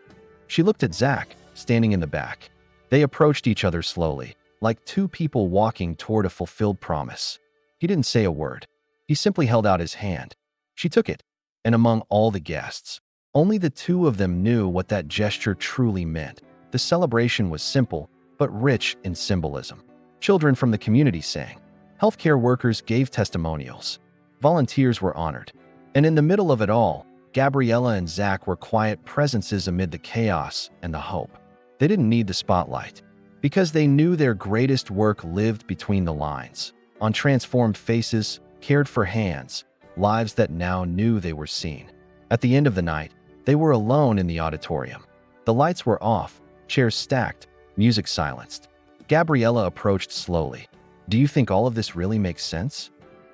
S1: She looked at Zach, standing in the back. They approached each other slowly, like two people walking toward a fulfilled promise. He didn't say a word. He simply held out his hand. She took it, and among all the guests, only the two of them knew what that gesture truly meant. The celebration was simple, but rich in symbolism. Children from the community sang. Healthcare workers gave testimonials. Volunteers were honored. And in the middle of it all, Gabriella and Zach were quiet presences amid the chaos and the hope. They didn't need the spotlight, because they knew their greatest work lived between the lines, on transformed faces, cared for hands, lives that now knew they were seen. At the end of the night, they were alone in the auditorium. The lights were off, chairs stacked, music silenced. Gabriella approached slowly. Do you think all of this really makes sense?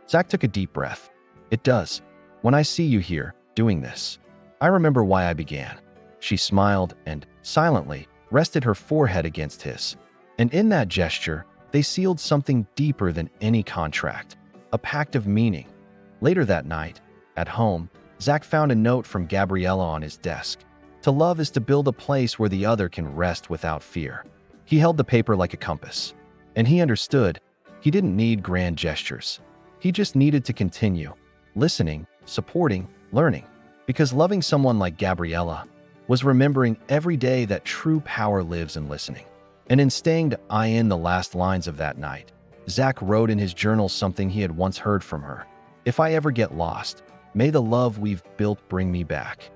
S1: Zach took a deep breath. It does. When I see you here, doing this, I remember why I began. She smiled and, silently, rested her forehead against his. And in that gesture, they sealed something deeper than any contract, a pact of meaning. Later that night, at home, Zach found a note from Gabriella on his desk. To love is to build a place where the other can rest without fear. He held the paper like a compass. And he understood. He didn't need grand gestures. He just needed to continue, listening, supporting, learning. Because loving someone like Gabriella was remembering every day that true power lives in listening. And in staying to in the last lines of that night, Zach wrote in his journal something he had once heard from her. If I ever get lost, may the love we've built bring me back.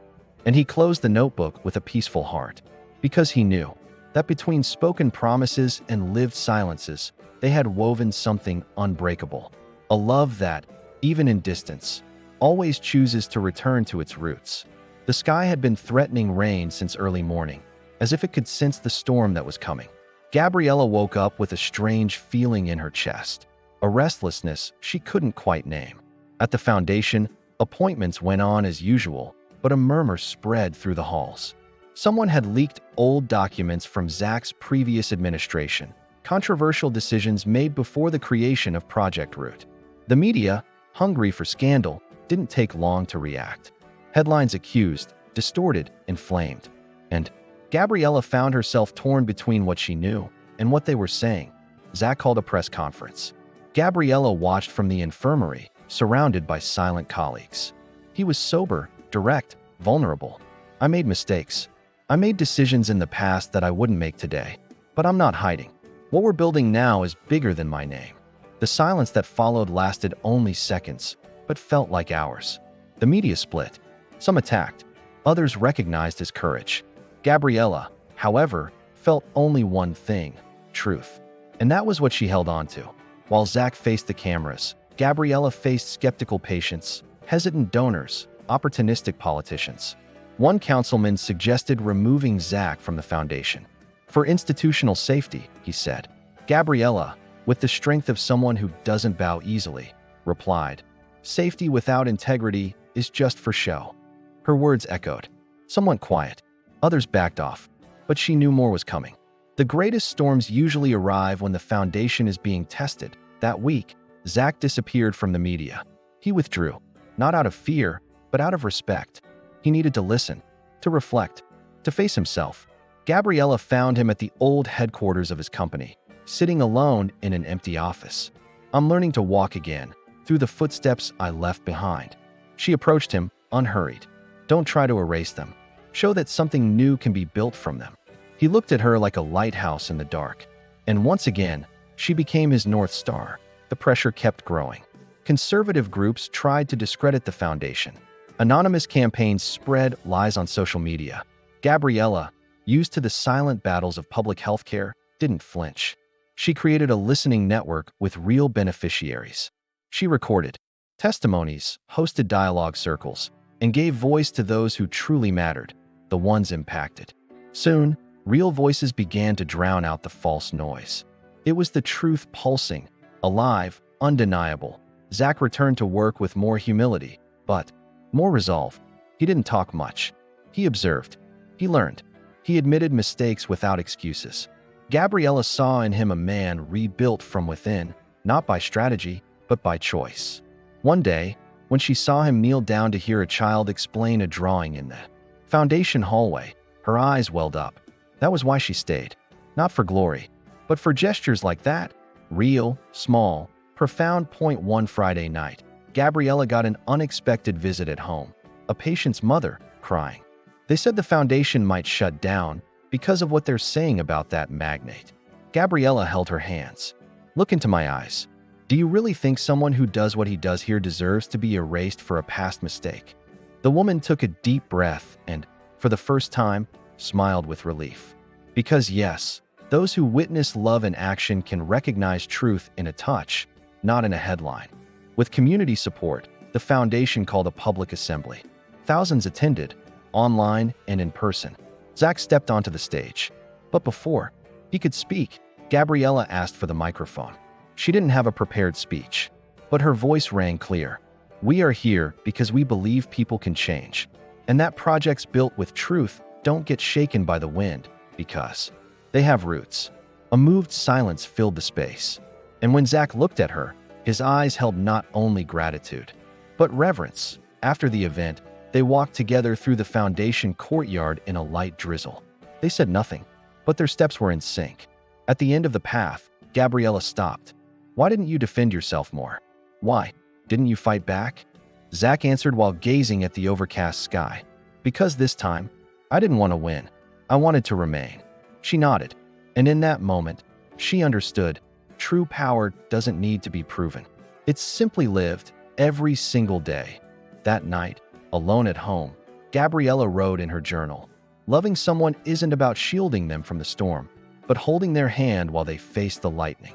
S1: And he closed the notebook with a peaceful heart, because he knew that between spoken promises and lived silences, they had woven something unbreakable. A love that, even in distance, always chooses to return to its roots. The sky had been threatening rain since early morning, as if it could sense the storm that was coming. Gabriella woke up with a strange feeling in her chest, a restlessness she couldn't quite name. At the foundation, appointments went on as usual, but a murmur spread through the halls. Someone had leaked old documents from Zach's previous administration, controversial decisions made before the creation of Project Root. The media, hungry for scandal, didn't take long to react. Headlines accused, distorted, inflamed. And Gabriella found herself torn between what she knew and what they were saying. Zach called a press conference. Gabriella watched from the infirmary, surrounded by silent colleagues. He was sober, direct, vulnerable. "I made mistakes. I made decisions in the past that I wouldn't make today. But I'm not hiding. What we're building now is bigger than my name." The silence that followed lasted only seconds, but felt like hours. The media split. Some attacked. Others recognized his courage. Gabriella, however, felt only one thing: truth. And that was what she held on to. While Zach faced the cameras, Gabriella faced skeptical patients, hesitant donors, opportunistic politicians. One councilman suggested removing Zach from the foundation. "For institutional safety," he said. Gabriella, with the strength of someone who doesn't bow easily, replied, "Safety without integrity is just for show." Her words echoed. Some went quiet. Others backed off. But she knew more was coming. The greatest storms usually arrive when the foundation is being tested. That week, Zach disappeared from the media. He withdrew, not out of fear, but out of respect. He needed to listen, to reflect, to face himself. Gabriella found him at the old headquarters of his company, sitting alone in an empty office. "I'm learning to walk again, through the footsteps I left behind." She approached him, unhurried. "Don't try to erase them. Show that something new can be built from them." He looked at her like a lighthouse in the dark. And once again, she became his North Star. The pressure kept growing. Conservative groups tried to discredit the foundation. Anonymous campaigns spread lies on social media. Gabriella, used to the silent battles of public health care, didn't flinch. She created a listening network with real beneficiaries. She recorded testimonies, hosted dialogue circles, and gave voice to those who truly mattered, the ones impacted. Soon, real voices began to drown out the false noise. It was the truth pulsing, alive, undeniable. Zach returned to work with more humility, but more resolve. He didn't talk much. He observed. He learned. He admitted mistakes without excuses. Gabriella saw in him a man rebuilt from within, not by strategy, but by choice. One day, when she saw him kneel down to hear a child explain a drawing in the foundation hallway, her eyes welled up. That was why she stayed. Not for glory, but for gestures like that. Real, small, profound. One Friday night, Gabriella got an unexpected visit at home. A patient's mother, crying. They said the foundation might shut down because of what they're saying about that magnate. Gabriella held her hands. "Look into my eyes. Do you really think someone who does what he does here deserves to be erased for a past mistake?" The woman took a deep breath and, for the first time, smiled with relief. Because yes, those who witness love in action can recognize truth in a touch, not in a headline. With community support, the foundation called a public assembly. Thousands attended, online and in person. Zach stepped onto the stage. But before he could speak, Gabriella asked for the microphone. She didn't have a prepared speech, but her voice rang clear. "We are here because we believe people can change. And that projects built with truth don't get shaken by the wind because they have roots." A moved silence filled the space. And when Zach looked at her, his eyes held not only gratitude, but reverence. After the event, they walked together through the foundation courtyard in a light drizzle. They said nothing, but their steps were in sync. At the end of the path, Gabriella stopped. "Why didn't you defend yourself more? Why? Didn't you fight back?" Zach answered while gazing at the overcast sky. "Because this time, I didn't want to win. I wanted to remain." She nodded, and in that moment, she understood true power doesn't need to be proven. It's simply lived every single day. That night, alone at home, Gabriella wrote in her journal, "Loving someone isn't about shielding them from the storm, but holding their hand while they face the lightning."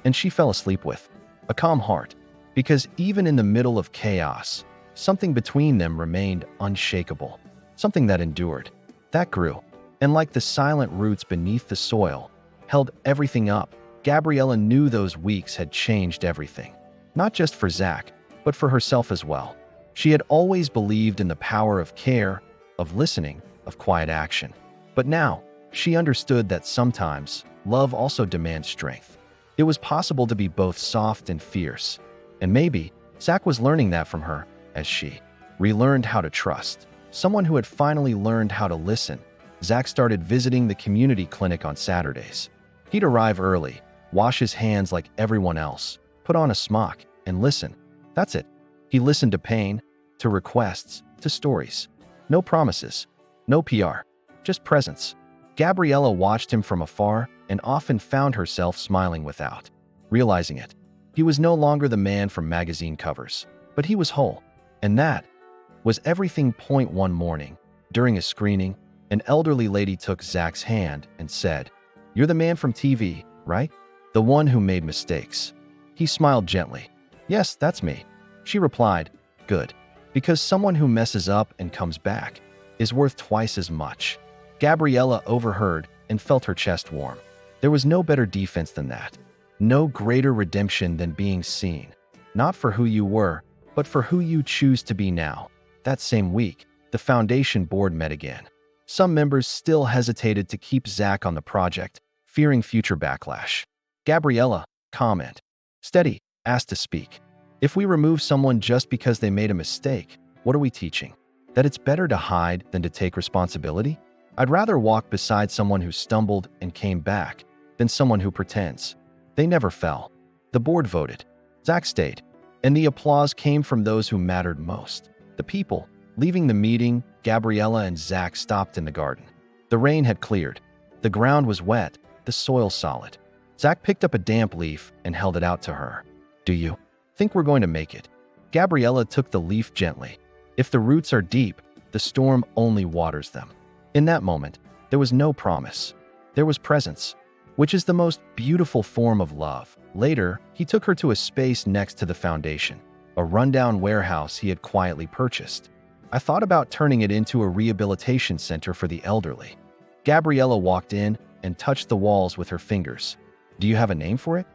S1: And she fell asleep with a calm heart, because even in the middle of chaos, something between them remained unshakable, something that endured, that grew, and like the silent roots beneath the soil, held everything up. Gabriella knew those weeks had changed everything, not just for Zach, but for herself as well. She had always believed in the power of care, of listening, of quiet action. But now, She understood that sometimes love also demands strength. It was possible to be both soft and fierce. And maybe Zach was learning that from her as she relearned how to trust. Someone who had finally learned how to listen. Zach started visiting the community clinic on Saturdays. He'd arrive early, wash his hands like everyone else, put on a smock, and listen. That's it. He listened to pain, to requests, to stories. No promises, no PR, just presence. Gabriella watched him from afar and often found herself smiling without realizing it. He was no longer the man from magazine covers, but he was whole. And that was everything. One morning, during a screening, an elderly lady took Zach's hand and said, "You're the man from TV, right? The one who made mistakes." He smiled gently. "Yes, that's me." She replied, "Good. Because someone who messes up and comes back is worth twice as much." Gabriella overheard and felt her chest warm. There was no better defense than that. No greater redemption than being seen. Not for who you were, but for who you choose to be now. That same week, the foundation board met again. Some members still hesitated to keep Zach on the project, fearing future backlash. Gabriella, comment, steady, asked to speak. If we remove someone just because they made a mistake, what are we teaching? That it's better to hide than to take responsibility? I'd rather walk beside someone who stumbled and came back than someone who pretends. They never fell. The board voted. Zach stayed. And the applause came from those who mattered most. The people. Leaving the meeting, Gabriella and Zach stopped in the garden. The rain had cleared. The ground was wet, the soil solid. Zach picked up a damp leaf and held it out to her. "Do you think we're going to make it?" Gabriella took the leaf gently. If the roots are deep, the storm only waters them. In that moment, there was no promise. There was presence, which is the most beautiful form of love. Later, he took her to a space next to the foundation, a rundown warehouse he had quietly purchased. "I thought about turning it into a rehabilitation center for the elderly." Gabriella walked in and touched the walls with her fingers. "Do you have a name for it?"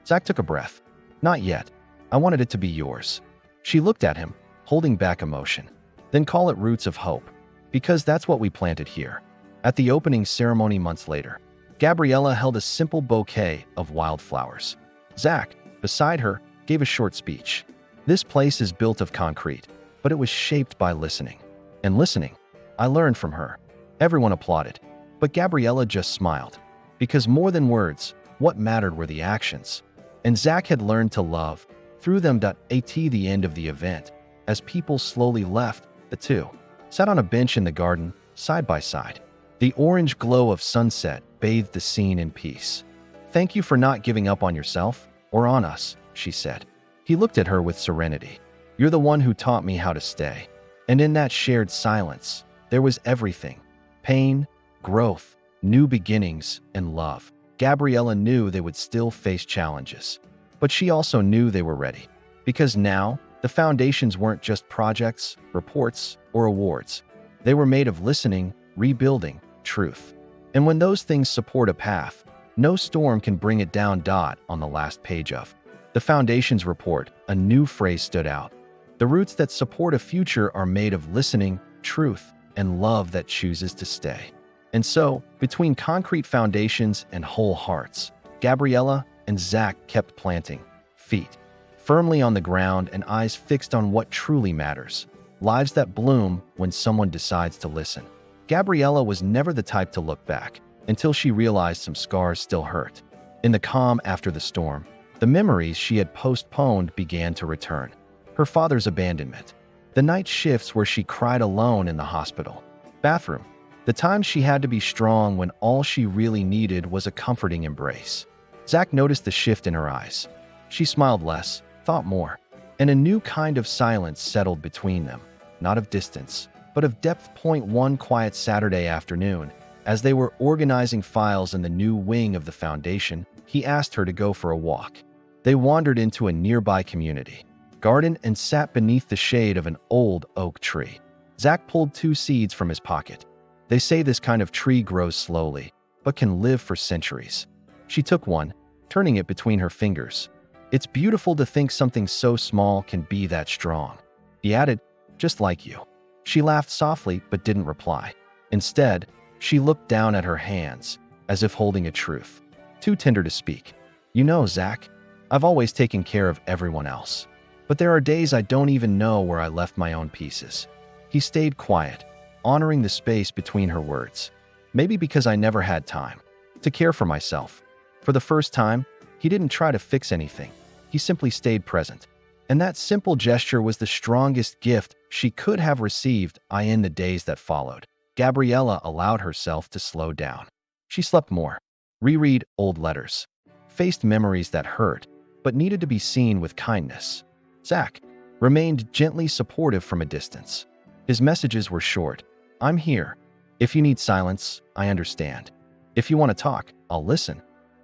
S1: Zach took a breath. "Not yet. I wanted it to be yours." She looked at him, holding back emotion. "Then call it Roots of Hope, because that's what we planted here." At the opening ceremony months later, Gabriella held a simple bouquet of wildflowers. Zach, beside her, gave a short speech. "This place is built of concrete, but it was shaped by listening. And listening, I learned from her." Everyone applauded, but Gabriella just smiled. Because more than words, what mattered were the actions. And Zach had learned to love through them. At the end of the event, as people slowly left, the two sat on a bench in the garden, side by side. The orange glow of sunset bathed the scene in peace. "Thank you for not giving up on yourself or on us," she said. He looked at her with serenity. "You're the one who taught me how to stay." And in that shared silence, there was everything. Pain, growth, new beginnings, and love. Gabriella knew they would still face challenges. But she also knew they were ready. Because now, the foundations weren't just projects, reports, or awards. They were made of listening, rebuilding, truth. And when those things support a path, no storm can bring it down. On the last page of the Foundation's report, a new phrase stood out. "The roots that support a future are made of listening, truth, and love that chooses to stay." And so, between concrete foundations and whole hearts, Gabriella and Zach kept planting, feet firmly on the ground and eyes fixed on what truly matters. Lives that bloom when someone decides to listen. Gabriella was never the type to look back until she realized some scars still hurt. In the calm after the storm, the memories she had postponed began to return. Her father's abandonment, the night shifts where she cried alone in the hospital bathroom, the times she had to be strong when all she really needed was a comforting embrace. Zach noticed the shift in her eyes. She smiled less, thought more, and a new kind of silence settled between them, not of distance, but of depth. One quiet Saturday afternoon, as they were organizing files in the new wing of the foundation, he asked her to go for a walk. They wandered into a nearby community garden and sat beneath the shade of an old oak tree. Zach pulled 2 seeds from his pocket. "They say this kind of tree grows slowly, but can live for centuries." She took one, turning it between her fingers. "It's beautiful to think something so small can be that strong." He added, "Just like you." She laughed softly but didn't reply. Instead, She looked down at her hands, as if holding a truth. Too tender to speak. You know, Zach, I've always taken care of everyone else. But there are days I don't even know where I left my own pieces. He stayed quiet, honoring the space between her words. Maybe because I never had time to care for myself. For the first time, he didn't try to fix anything. He simply stayed present. And that simple gesture was the strongest gift she could have received. In the days that followed, Gabriella allowed herself to slow down. She slept more, reread old letters, faced memories that hurt, but needed to be seen with kindness. Zach remained gently supportive from a distance. His messages were short. I'm here. If you need silence, I understand. If you want to talk, I'll listen.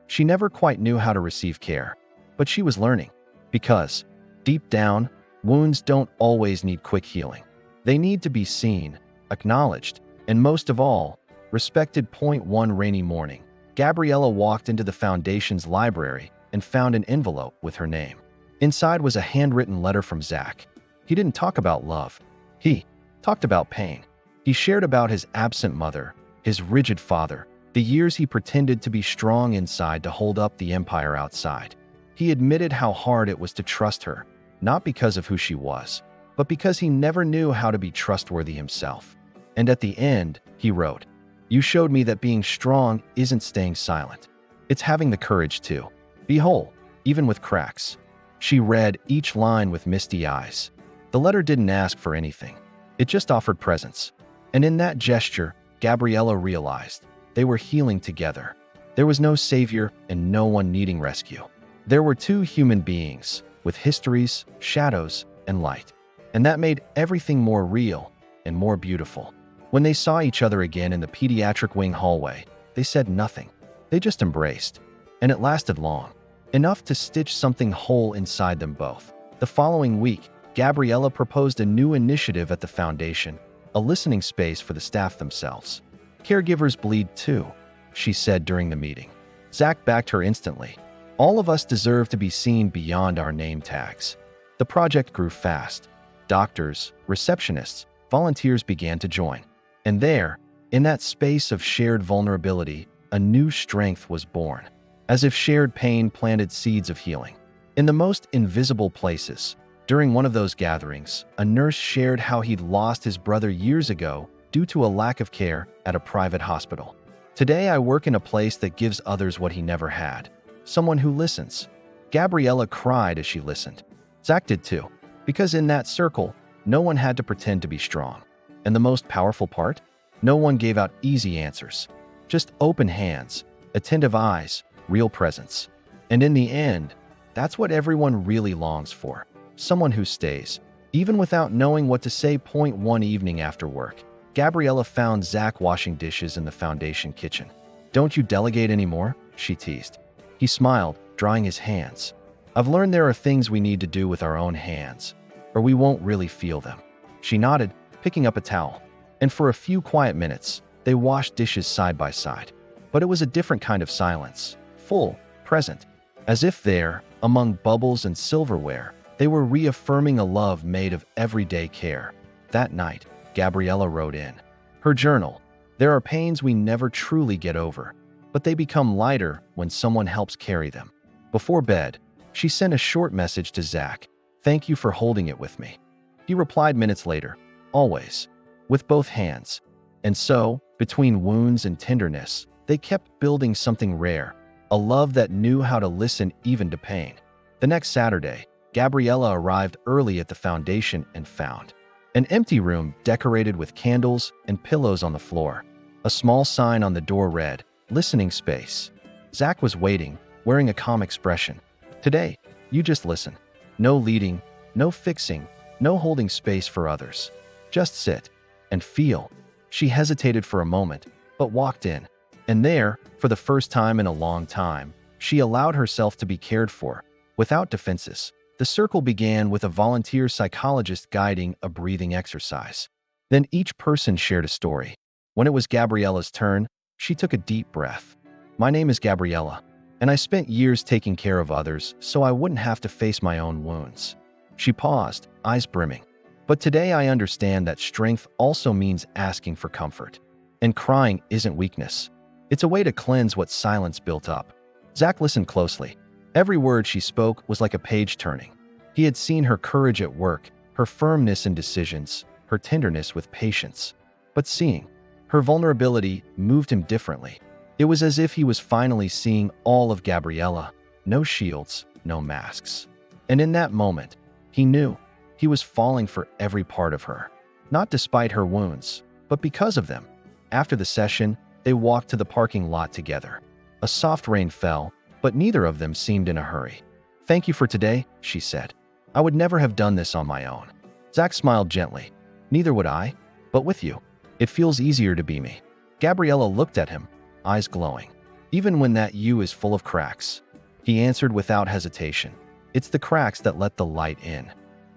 S1: She never quite knew how to receive care, but she was learning. Because, deep down, wounds don't always need quick healing. They need to be seen, acknowledged, and most of all, respected. One rainy morning, Gabriella walked into the Foundation's library and found an envelope with her name. Inside was a handwritten letter from Zach. He didn't talk about love. He talked about pain. He shared about his absent mother, his rigid father, the years he pretended to be strong inside to hold up the empire outside. He admitted how hard it was to trust her, not because of who she was, but because he never knew how to be trustworthy himself. And at the end, he wrote, "You showed me that being strong isn't staying silent. It's having the courage to be whole, even with cracks." She read each line with misty eyes. The letter didn't ask for anything. It just offered presence. And in that gesture, Gabriella realized they were healing together. There was no savior and no one needing rescue. There were two human beings with histories, shadows, and light. And that made everything more real and more beautiful. When they saw each other again in the pediatric wing hallway, they said nothing. They just embraced. And it lasted long. Enough to stitch something whole inside them both. The following week, Gabriella proposed a new initiative at the Foundation, a listening space for the staff themselves. "Caregivers bleed too," she said during the meeting. Zach backed her instantly. "All of us deserve to be seen beyond our name tags." The project grew fast. Doctors, receptionists, volunteers began to join. And there, in that space of shared vulnerability, a new strength was born. As if shared pain planted seeds of healing. In the most invisible places, during one of those gatherings, a nurse shared how he'd lost his brother years ago due to a lack of care at a private hospital. "Today I work in a place that gives others what he never had. Someone who listens." Gabriella cried as she listened. Zach did too, because in that circle, no one had to pretend to be strong. And the most powerful part? No one gave out easy answers. Just open hands, attentive eyes, real presence. And in the end, that's what everyone really longs for. Someone who stays, even without knowing what to say. One evening after work, Gabriella found Zach washing dishes in the Foundation kitchen. "Don't you delegate anymore?" she teased. He smiled, drying his hands. "I've learned there are things we need to do with our own hands, or we won't really feel them." She nodded, picking up a towel. And for a few quiet minutes, they washed dishes side by side. But it was a different kind of silence. Full, present, as if there, among bubbles and silverware, they were reaffirming a love made of everyday care. That night, Gabriella wrote in her journal, "There are pains we never truly get over, but they become lighter when someone helps carry them." Before bed, she sent a short message to Zach, "Thank you for holding it with me." He replied minutes later, "Always," with both hands. And so, between wounds and tenderness, they kept building something rare. A love that knew how to listen even to pain. The next Saturday, Gabriella arrived early at the Foundation and found an empty room decorated with candles and pillows on the floor. A small sign on the door read, "Listening Space." Zach was waiting, wearing a calm expression. "Today, you just listen. No leading, no fixing, no holding space for others. Just sit and feel." She hesitated for a moment, but walked in. And there, for the first time in a long time, she allowed herself to be cared for, without defenses. The circle began with a volunteer psychologist guiding a breathing exercise. Then each person shared a story. When it was Gabriella's turn, she took a deep breath. "My name is Gabriella, and I spent years taking care of others so I wouldn't have to face my own wounds." She paused, eyes brimming. "But today I understand that strength also means asking for comfort. And crying isn't weakness. It's a way to cleanse what silence built up. Zach listened closely. Every word she spoke was like a page turning. He had seen her courage at work, her firmness in decisions, her tenderness with patience. But seeing her vulnerability moved him differently. It was as if he was finally seeing all of Gabriella. No shields, no masks. And in that moment, he knew he was falling for every part of her. Not despite her wounds, but because of them. After the session, they walked to the parking lot together. A soft rain fell, but neither of them seemed in a hurry. "Thank you for today," she said. "I would never have done this on my own." Zach smiled gently. "Neither would I, but with you, it feels easier to be me." Gabriella looked at him, eyes glowing. "Even when that you is full of cracks," he answered without hesitation. "It's the cracks that let the light in."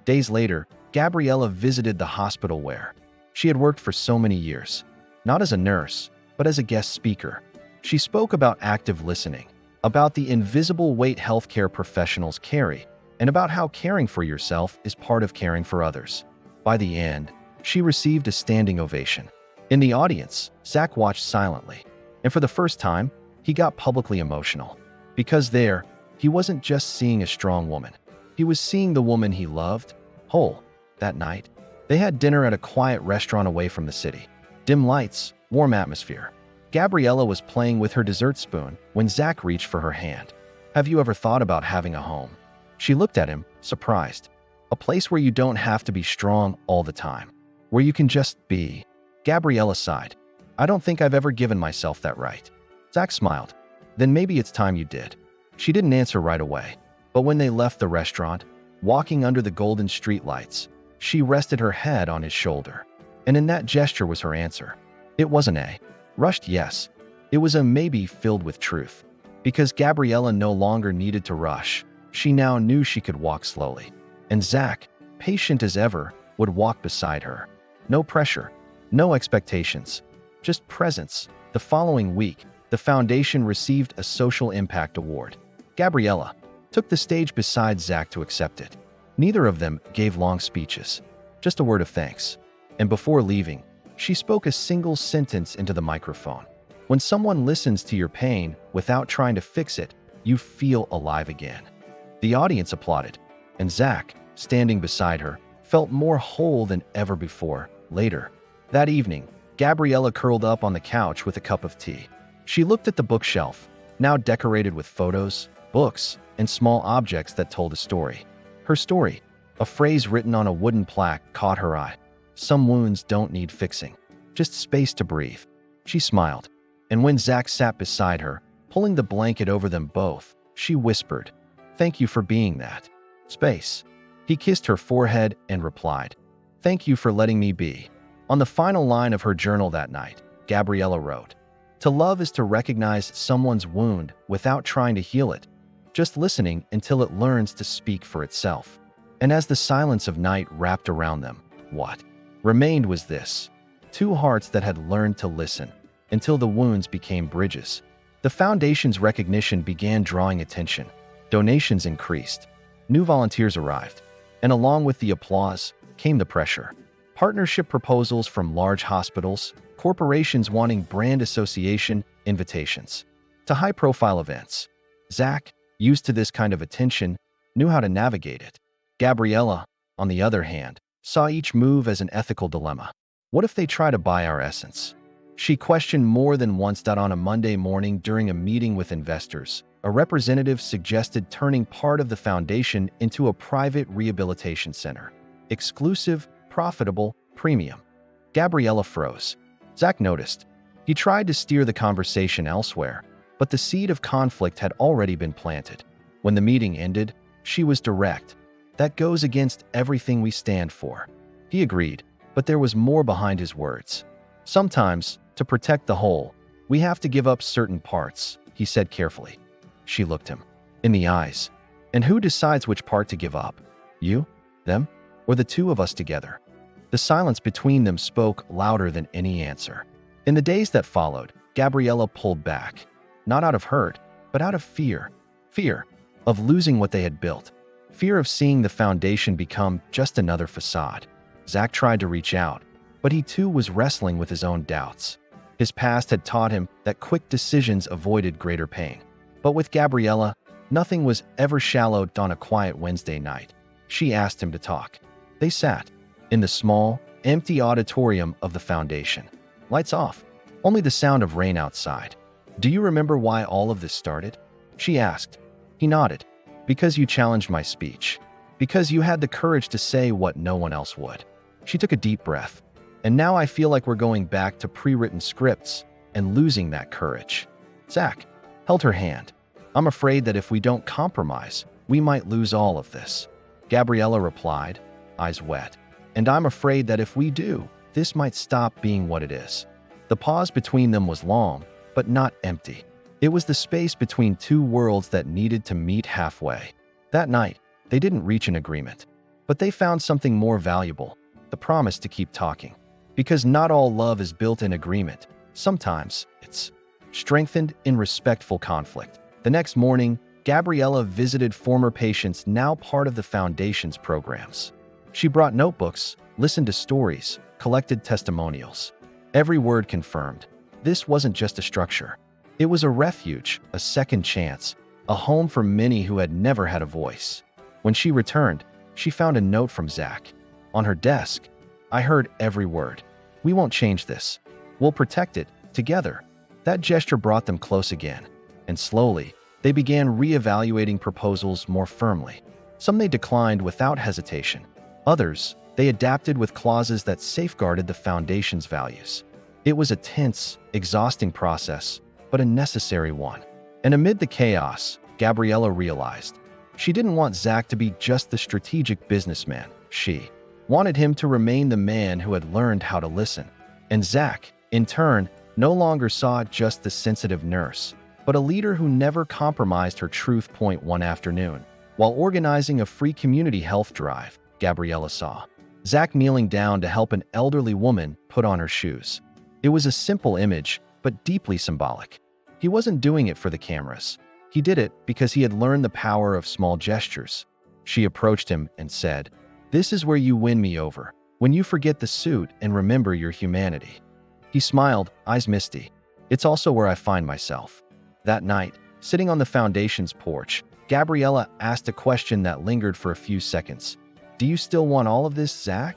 S1: Days later, Gabriella visited the hospital where she had worked for so many years, not as a nurse, but as a guest speaker. She spoke about active listening, about the invisible weight healthcare professionals carry, and about how caring for yourself is part of caring for others. By the end, she received a standing ovation. In the audience, Zach watched silently, and for the first time, he got publicly emotional. Because there, he wasn't just seeing a strong woman. He was seeing the woman he loved, whole. That night, they had dinner at a quiet restaurant away from the city. Dim lights, warm atmosphere. Gabriella was playing with her dessert spoon when Zach reached for her hand. "Have you ever thought about having a home?" She looked at him, surprised. "A place where you don't have to be strong all the time, where you can just be." Gabriella sighed. "I don't think I've ever given myself that right." Zach smiled. "Then maybe it's time you did." She didn't answer right away, but when they left the restaurant, walking under the golden streetlights, she rested her head on his shoulder. And in that gesture was her answer. It wasn't a rushed yes. It was a maybe filled with truth. Because Gabriella no longer needed to rush. She now knew she could walk slowly. And Zach, patient as ever, would walk beside her. No pressure, no expectations, just presence. The following week, the foundation received a Social Impact Award. Gabriella took the stage beside Zach to accept it. Neither of them gave long speeches, just a word of thanks. And before leaving, she spoke a single sentence into the microphone. When someone listens to your pain without trying to fix it, you feel alive again. The audience applauded, and Zach, standing beside her, felt more whole than ever before. Later, that evening, Gabriella curled up on the couch with a cup of tea. She looked at the bookshelf, now decorated with photos, books, and small objects that told a story. Her story, a phrase written on a wooden plaque, caught her eye. "Some wounds don't need fixing, just space to breathe." She smiled, and when Zach sat beside her, pulling the blanket over them both, she whispered, "Thank you for being that space." He kissed her forehead and replied, "Thank you for letting me be." On the final line of her journal that night, Gabriella wrote, "To love is to recognize someone's wound without trying to heal it, just listening until it learns to speak for itself." And as the silence of night wrapped around them, what remained was this: two hearts that had learned to listen until the wounds became bridges. The foundation's recognition began drawing attention. Donations increased. New volunteers arrived. And along with the applause came the pressure. Partnership proposals from large hospitals, corporations wanting brand association invitations, to high-profile events. Zach, used to this kind of attention, knew how to navigate it. Gabriella, on the other hand, saw each move as an ethical dilemma. What if they try to buy our essence? She questioned more than once that on a Monday morning during a meeting with investors, a representative suggested turning part of the foundation into a private rehabilitation center. Exclusive, profitable, premium. Gabriella froze. Zach noticed. He tried to steer the conversation elsewhere, but the seed of conflict had already been planted. When the meeting ended, she was direct. "That goes against everything we stand for." He agreed, but there was more behind his words. "Sometimes, to protect the whole, we have to give up certain parts," he said carefully. She looked him in the eyes. "And who decides which part to give up? You, them, or the two of us together?" The silence between them spoke louder than any answer. In the days that followed, Gabriella pulled back, not out of hurt, but out of fear. Fear of losing what they had built. Fear of seeing the foundation become just another facade. Zach tried to reach out, but he too was wrestling with his own doubts. His past had taught him that quick decisions avoided greater pain. But with Gabriella, nothing was ever shallowed. On a quiet Wednesday night, she asked him to talk. They sat in the small, empty auditorium of the foundation. Lights off, only the sound of rain outside. "Do you remember why all of this started?" she asked. He nodded. "Because you challenged my speech. Because you had the courage to say what no one else would." She took a deep breath. "And now I feel like we're going back to pre-written scripts and losing that courage." Zach held her hand. "I'm afraid that if we don't compromise, we might lose all of this." Gabriella replied, eyes wet. "And I'm afraid that if we do, this might stop being what it is." The pause between them was long, but not empty. It was the space between two worlds that needed to meet halfway. That night, they didn't reach an agreement, but they found something more valuable: the promise to keep talking. Because not all love is built in agreement. Sometimes it's strengthened in respectful conflict. The next morning, Gabriella visited former patients now part of the Foundation's programs. She brought notebooks, listened to stories, collected testimonials. Every word confirmed. This wasn't just a structure. It was a refuge, a second chance, a home for many who had never had a voice. When she returned, she found a note from Zach. On her desk, "I heard every word. We won't change this. We'll protect it, together." That gesture brought them close again, and slowly, they began reevaluating proposals more firmly. Some they declined without hesitation. Others, they adapted with clauses that safeguarded the Foundation's values. It was a tense, exhausting process, but a necessary one. And amid the chaos, Gabriella realized she didn't want Zach to be just the strategic businessman. She wanted him to remain the man who had learned how to listen. And Zach, in turn, no longer saw just the sensitive nurse, but a leader who never compromised her truth. One afternoon, while organizing a free community health drive, Gabriella saw Zach kneeling down to help an elderly woman put on her shoes. It was a simple image, but deeply symbolic. He wasn't doing it for the cameras. He did it because he had learned the power of small gestures. She approached him and said, "This is where you win me over, when you forget the suit and remember your humanity." He smiled, eyes misty. "It's also where I find myself." That night, sitting on the Foundation's porch, Gabriella asked a question that lingered for a few seconds. "Do you still want all of this, Zach?"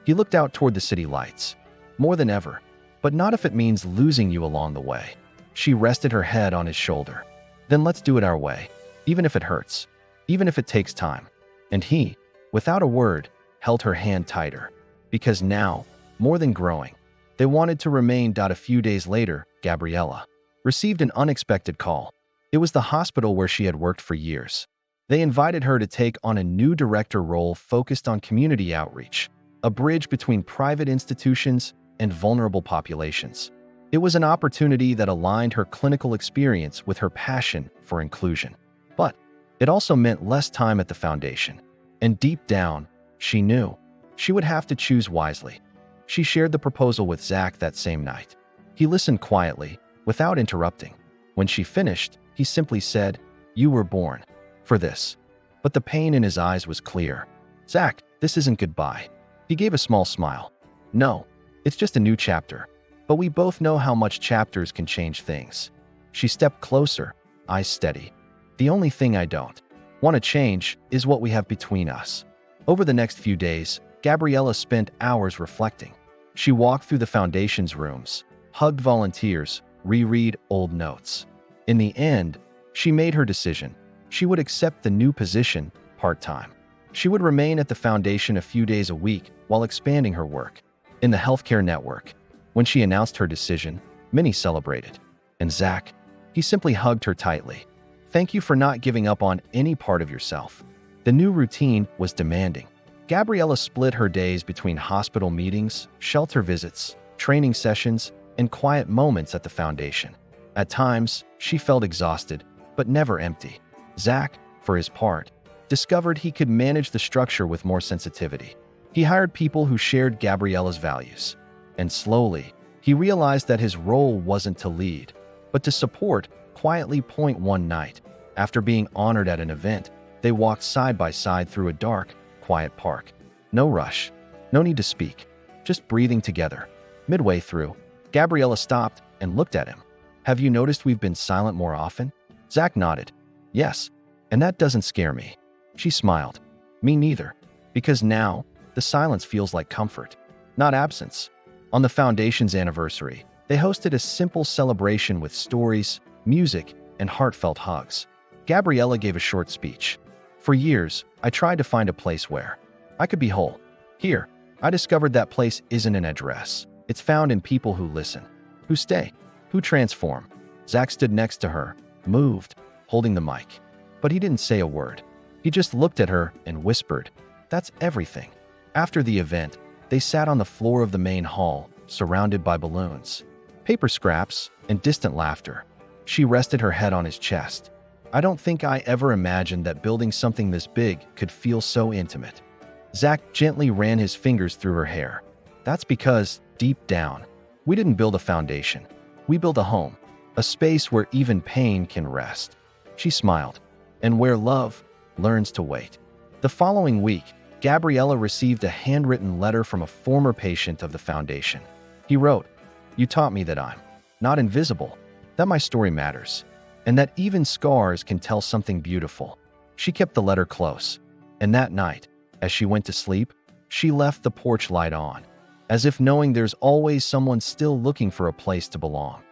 S1: He looked out toward the city lights. "More than ever, but not if it means losing you along the way." She rested her head on his shoulder. "Then let's do it our way, even if it hurts, even if it takes time." And he, without a word, held her hand tighter. Because now, more than growing, they wanted to remain. A few days later, Gabriella received an unexpected call. It was the hospital where she had worked for years. They invited her to take on a new director role focused on community outreach, a bridge between private institutions and vulnerable populations. It was an opportunity that aligned her clinical experience with her passion for inclusion. But it also meant less time at the Foundation. And deep down, she knew she would have to choose wisely. She shared the proposal with Zach that same night. He listened quietly, without interrupting. When she finished, he simply said, "You were born for this." But the pain in his eyes was clear. "Zach, this isn't goodbye." He gave a small smile. "No, it's just a new chapter. But we both know how much chapters can change things." She stepped closer, eyes steady. "The only thing I don't want to change is what we have between us." Over the next few days, Gabriella spent hours reflecting. She walked through the Foundation's rooms, hugged volunteers, reread old notes. In the end, she made her decision. She would accept the new position, part-time. She would remain at the Foundation a few days a week while expanding her work in the healthcare network. When she announced her decision, many celebrated. And Zach, he simply hugged her tightly. "Thank you for not giving up on any part of yourself." The new routine was demanding. Gabriella split her days between hospital meetings, shelter visits, training sessions, and quiet moments at the Foundation. At times, she felt exhausted, but never empty. Zach, for his part, discovered he could manage the structure with more sensitivity. He hired people who shared Gabriella's values. And slowly, he realized that his role wasn't to lead, but to support. Quietly. One night, after being honored at an event, they walked side by side through a dark, quiet park. No rush, no need to speak, just breathing together. Midway through, Gabriella stopped and looked at him. Have you noticed we've been silent more often? Zach nodded. Yes, and that doesn't scare me. She smiled. Me neither, because now the silence feels like comfort, not absence. On the Foundation's anniversary, they hosted a simple celebration with stories, music, and heartfelt hugs. Gabriella gave a short speech. For years, I tried to find a place where I could be whole. Here, I discovered that place isn't an address. It's found in people who listen, who stay, who transform. Zach stood next to her, moved, holding the mic. But he didn't say a word. He just looked at her and whispered, "That's everything." After the event, they sat on the floor of the main hall, surrounded by balloons, paper scraps, and distant laughter. She rested her head on his chest. I don't think I ever imagined that building something this big could feel so intimate. Zach gently ran his fingers through her hair. That's because, deep down, we didn't build a foundation. We built a home, a space where even pain can rest. She smiled. And where love learns to wait. The following week, Gabriella received a handwritten letter from a former patient of the Foundation. He wrote, "You taught me that I'm not invisible, that my story matters, and that even scars can tell something beautiful." She kept the letter close, and that night, as she went to sleep, she left the porch light on, as if knowing there's always someone still looking for a place to belong.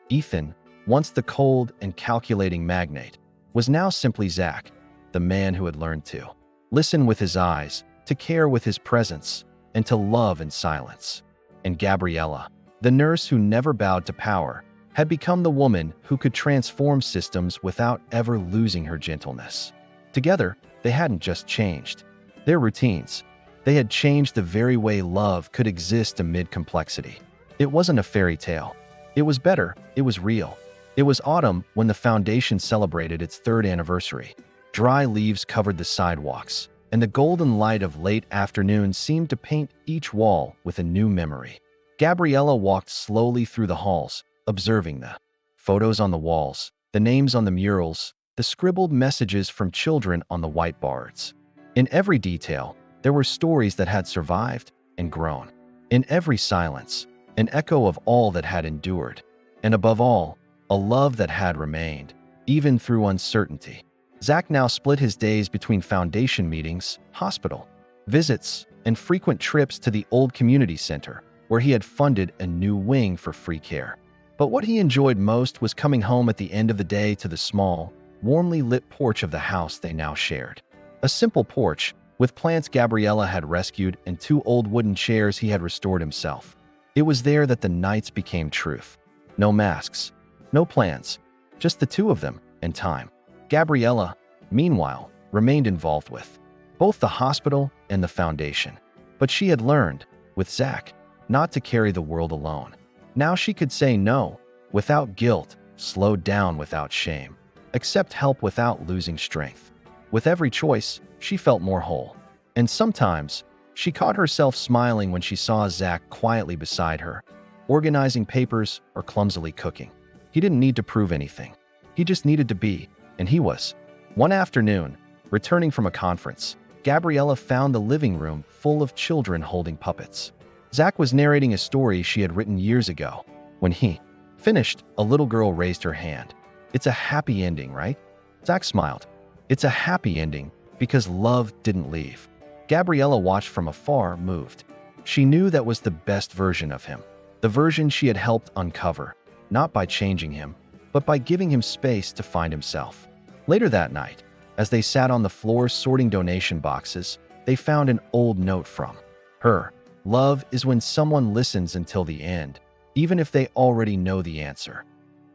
S1: Ethan, once the cold and calculating magnate, was now simply Zach, the man who had learned to listen with his eyes, to care with his presence, and to love in silence. And Gabriella, the nurse who never bowed to power, had become the woman who could transform systems without ever losing her gentleness. Together, they hadn't just changed their routines. They had changed the very way love could exist amid complexity. It wasn't a fairy tale. It was better. It was real. It was autumn when the Foundation celebrated its 3rd anniversary. Dry leaves covered the sidewalks, and the golden light of late afternoon seemed to paint each wall with a new memory. Gabriella walked slowly through the halls, observing the photos on the walls, the names on the murals, the scribbled messages from children on the whiteboards. In every detail, there were stories that had survived and grown. In every silence, an echo of all that had endured. And above all, a love that had remained, even through uncertainty. Zach now split his days between Foundation meetings, hospital visits, and frequent trips to the old community center, where he had funded a new wing for free care. But what he enjoyed most was coming home at the end of the day to the small, warmly lit porch of the house they now shared. A simple porch, with plants Gabriella had rescued and 2 old wooden chairs he had restored himself. It was there that the nights became truth. No masks. No plans, just the 2 of them, and time. Gabriella, meanwhile, remained involved with both the hospital and the Foundation. But she had learned, with Zach, not to carry the world alone. Now she could say no, without guilt, slow down without shame, accept help without losing strength. With every choice, she felt more whole. And sometimes, she caught herself smiling when she saw Zach quietly beside her, organizing papers or clumsily cooking. He didn't need to prove anything. He just needed to be, and he was. One afternoon, returning from a conference, Gabriella found the living room full of children holding puppets. Zach was narrating a story she had written years ago. When he finished, a little girl raised her hand. "It's a happy ending, right?" Zach smiled. "It's a happy ending because love didn't leave." Gabriella watched from afar, moved. She knew that was the best version of him, the version she had helped uncover. Not by changing him, but by giving him space to find himself. Later that night, as they sat on the floor sorting donation boxes, they found an old note from her. "Love is when someone listens until the end, even if they already know the answer."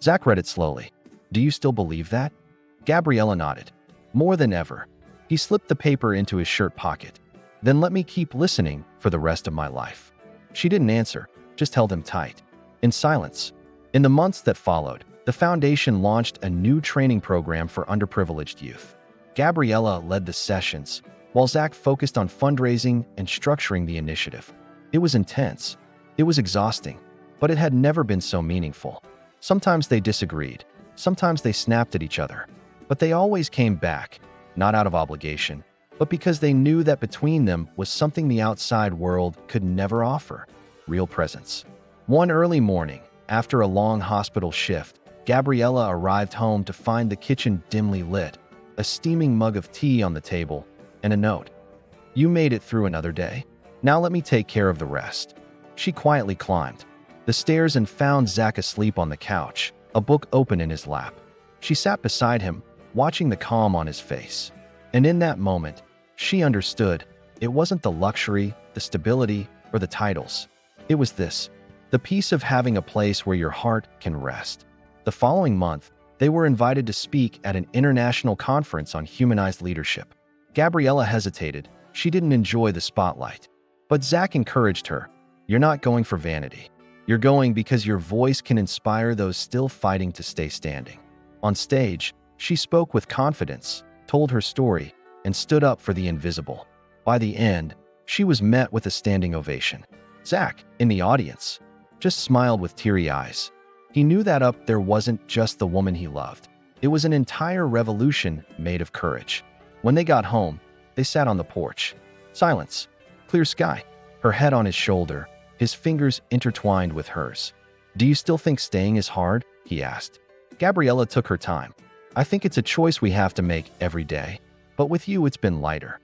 S1: Zach read it slowly. "Do you still believe that?" Gabriella nodded. "More than ever." He slipped the paper into his shirt pocket. "Then let me keep listening for the rest of my life." She didn't answer, just held him tight. In silence. In the months that followed, the Foundation launched a new training program for underprivileged youth. Gabriella led the sessions, while Zach focused on fundraising and structuring the initiative. It was intense. It was exhausting, but it had never been so meaningful. Sometimes they disagreed. Sometimes they snapped at each other. But they always came back, not out of obligation, but because they knew that between them was something the outside world could never offer: real presence. One early morning, after a long hospital shift, Gabriella arrived home to find the kitchen dimly lit, a steaming mug of tea on the table, and a note. "You made it through another day. Now let me take care of the rest." She quietly climbed the stairs and found Zach asleep on the couch, a book open in his lap. She sat beside him, watching the calm on his face. And in that moment, she understood it wasn't the luxury, the stability, or the titles. It was this, the peace of having a place where your heart can rest. The following month, they were invited to speak at an international conference on humanized leadership. Gabriella hesitated. She didn't enjoy the spotlight. But Zach encouraged her. "You're not going for vanity. You're going because your voice can inspire those still fighting to stay standing." On stage, she spoke with confidence, told her story, and stood up for the invisible. By the end, she was met with a standing ovation. Zach, in the audience, just smiled with teary eyes. He knew that up there wasn't just the woman he loved. It was an entire revolution made of courage. When they got home, they sat on the porch. Silence. Clear sky. Her head on his shoulder, his fingers intertwined with hers. "Do you still think staying is hard?" he asked. Gabriella took her time. "I think it's a choice we have to make every day. But with you, it's been lighter."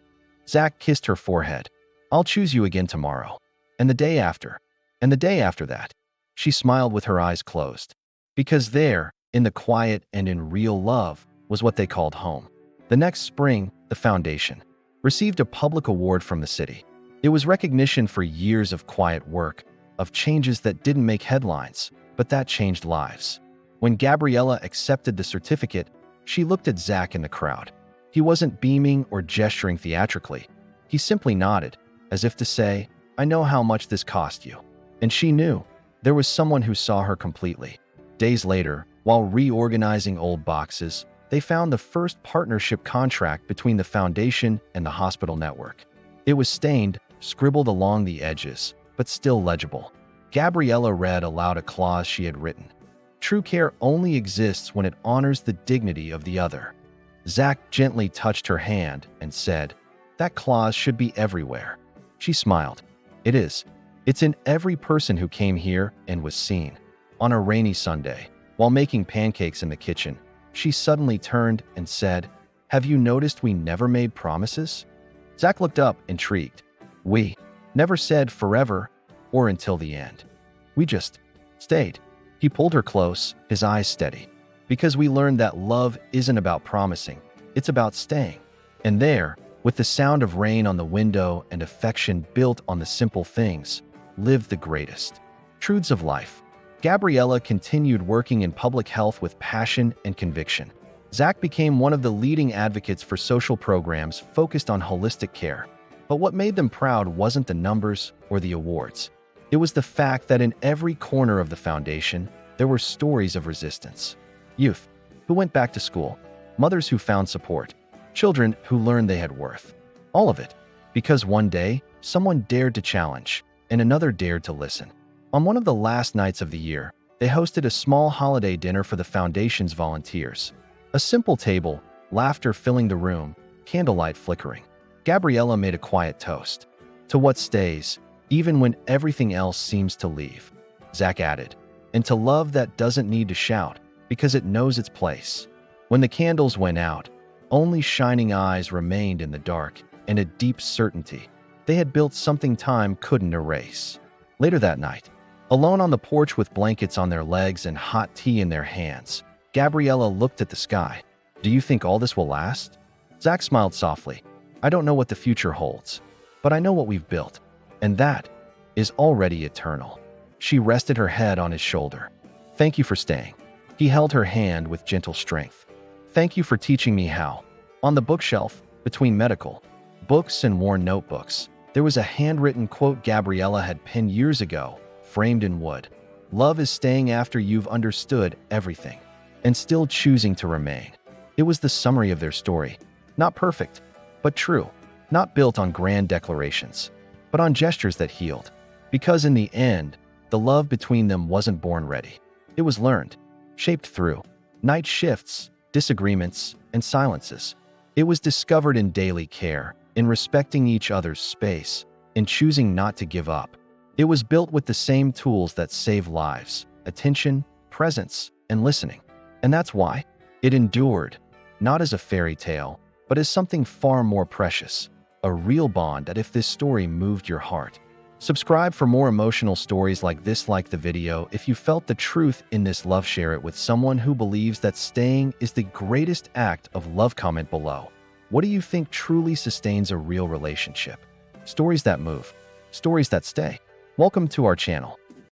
S1: Zach kissed her forehead. "I'll choose you again tomorrow. And the day after. And the day after that." She smiled with her eyes closed. Because there, in the quiet and in real love, was what they called home. The next spring, the foundation received a public award from the city. It was recognition for years of quiet work, of changes that didn't make headlines, but that changed lives. When Gabriella accepted the certificate, she looked at Zach in the crowd. He wasn't beaming or gesturing theatrically. He simply nodded, as if to say, "I know how much this cost you." And she knew there was someone who saw her completely. Days later, while reorganizing old boxes, they found the first partnership contract between the foundation and the hospital network. It was stained, scribbled along the edges, but still legible. Gabriella read aloud a clause she had written. "True care only exists when it honors the dignity of the other." Zach gently touched her hand and said, "That clause should be everywhere." She smiled. "It is. It's in every person who came here and was seen." On a rainy Sunday, while making pancakes in the kitchen, she suddenly turned and said, "Have you noticed we never made promises?" Zach looked up, intrigued. "We never said forever or until the end. We just stayed." He pulled her close, his eyes steady. "Because we learned that love isn't about promising, it's about staying." And there, with the sound of rain on the window and affection built on the simple things, lived the greatest truths of life. Gabriella continued working in public health with passion and conviction. Zach became one of the leading advocates for social programs focused on holistic care. But what made them proud wasn't the numbers or the awards. It was the fact that in every corner of the foundation, there were stories of resistance. Youth who went back to school, mothers who found support, children who learned they had worth. All of it because one day, someone dared to challenge, and another dared to listen. On one of the last nights of the year, they hosted a small holiday dinner for the foundation's volunteers. A simple table, laughter filling the room, candlelight flickering. Gabriella made a quiet toast. "To what stays, even when everything else seems to leave." Zach added, "And to love that doesn't need to shout, because it knows its place." When the candles went out, only shining eyes remained in the dark and a deep certainty. They had built something time couldn't erase. Later that night, alone on the porch with blankets on their legs and hot tea in their hands, Gabriella looked at the sky. "Do you think all this will last?" Zach smiled softly. "I don't know what the future holds, but I know what we've built, and that is already eternal." She rested her head on his shoulder. "Thank you for staying." He held her hand with gentle strength. "Thank you for teaching me how." On the bookshelf, between medical books and worn notebooks, there was a handwritten quote Gabriella had penned years ago, framed in wood. "Love is staying after you've understood everything, and still choosing to remain." It was the summary of their story. Not perfect, but true. Not built on grand declarations, but on gestures that healed. Because in the end, the love between them wasn't born ready. It was learned, shaped through night shifts, disagreements, and silences. It was discovered in daily care, in respecting each other's space, in choosing not to give up. It was built with the same tools that save lives: attention, presence, and listening. And that's why it endured, not as a fairy tale, but as something far more precious, a real bond. That if this story moved your heart, subscribe for more emotional stories like this. Like the video if you felt the truth in this love. Share it with someone who believes that staying is the greatest act of love. Comment below. What do you think truly sustains a real relationship? Stories that move, stories that stay. Welcome to our channel.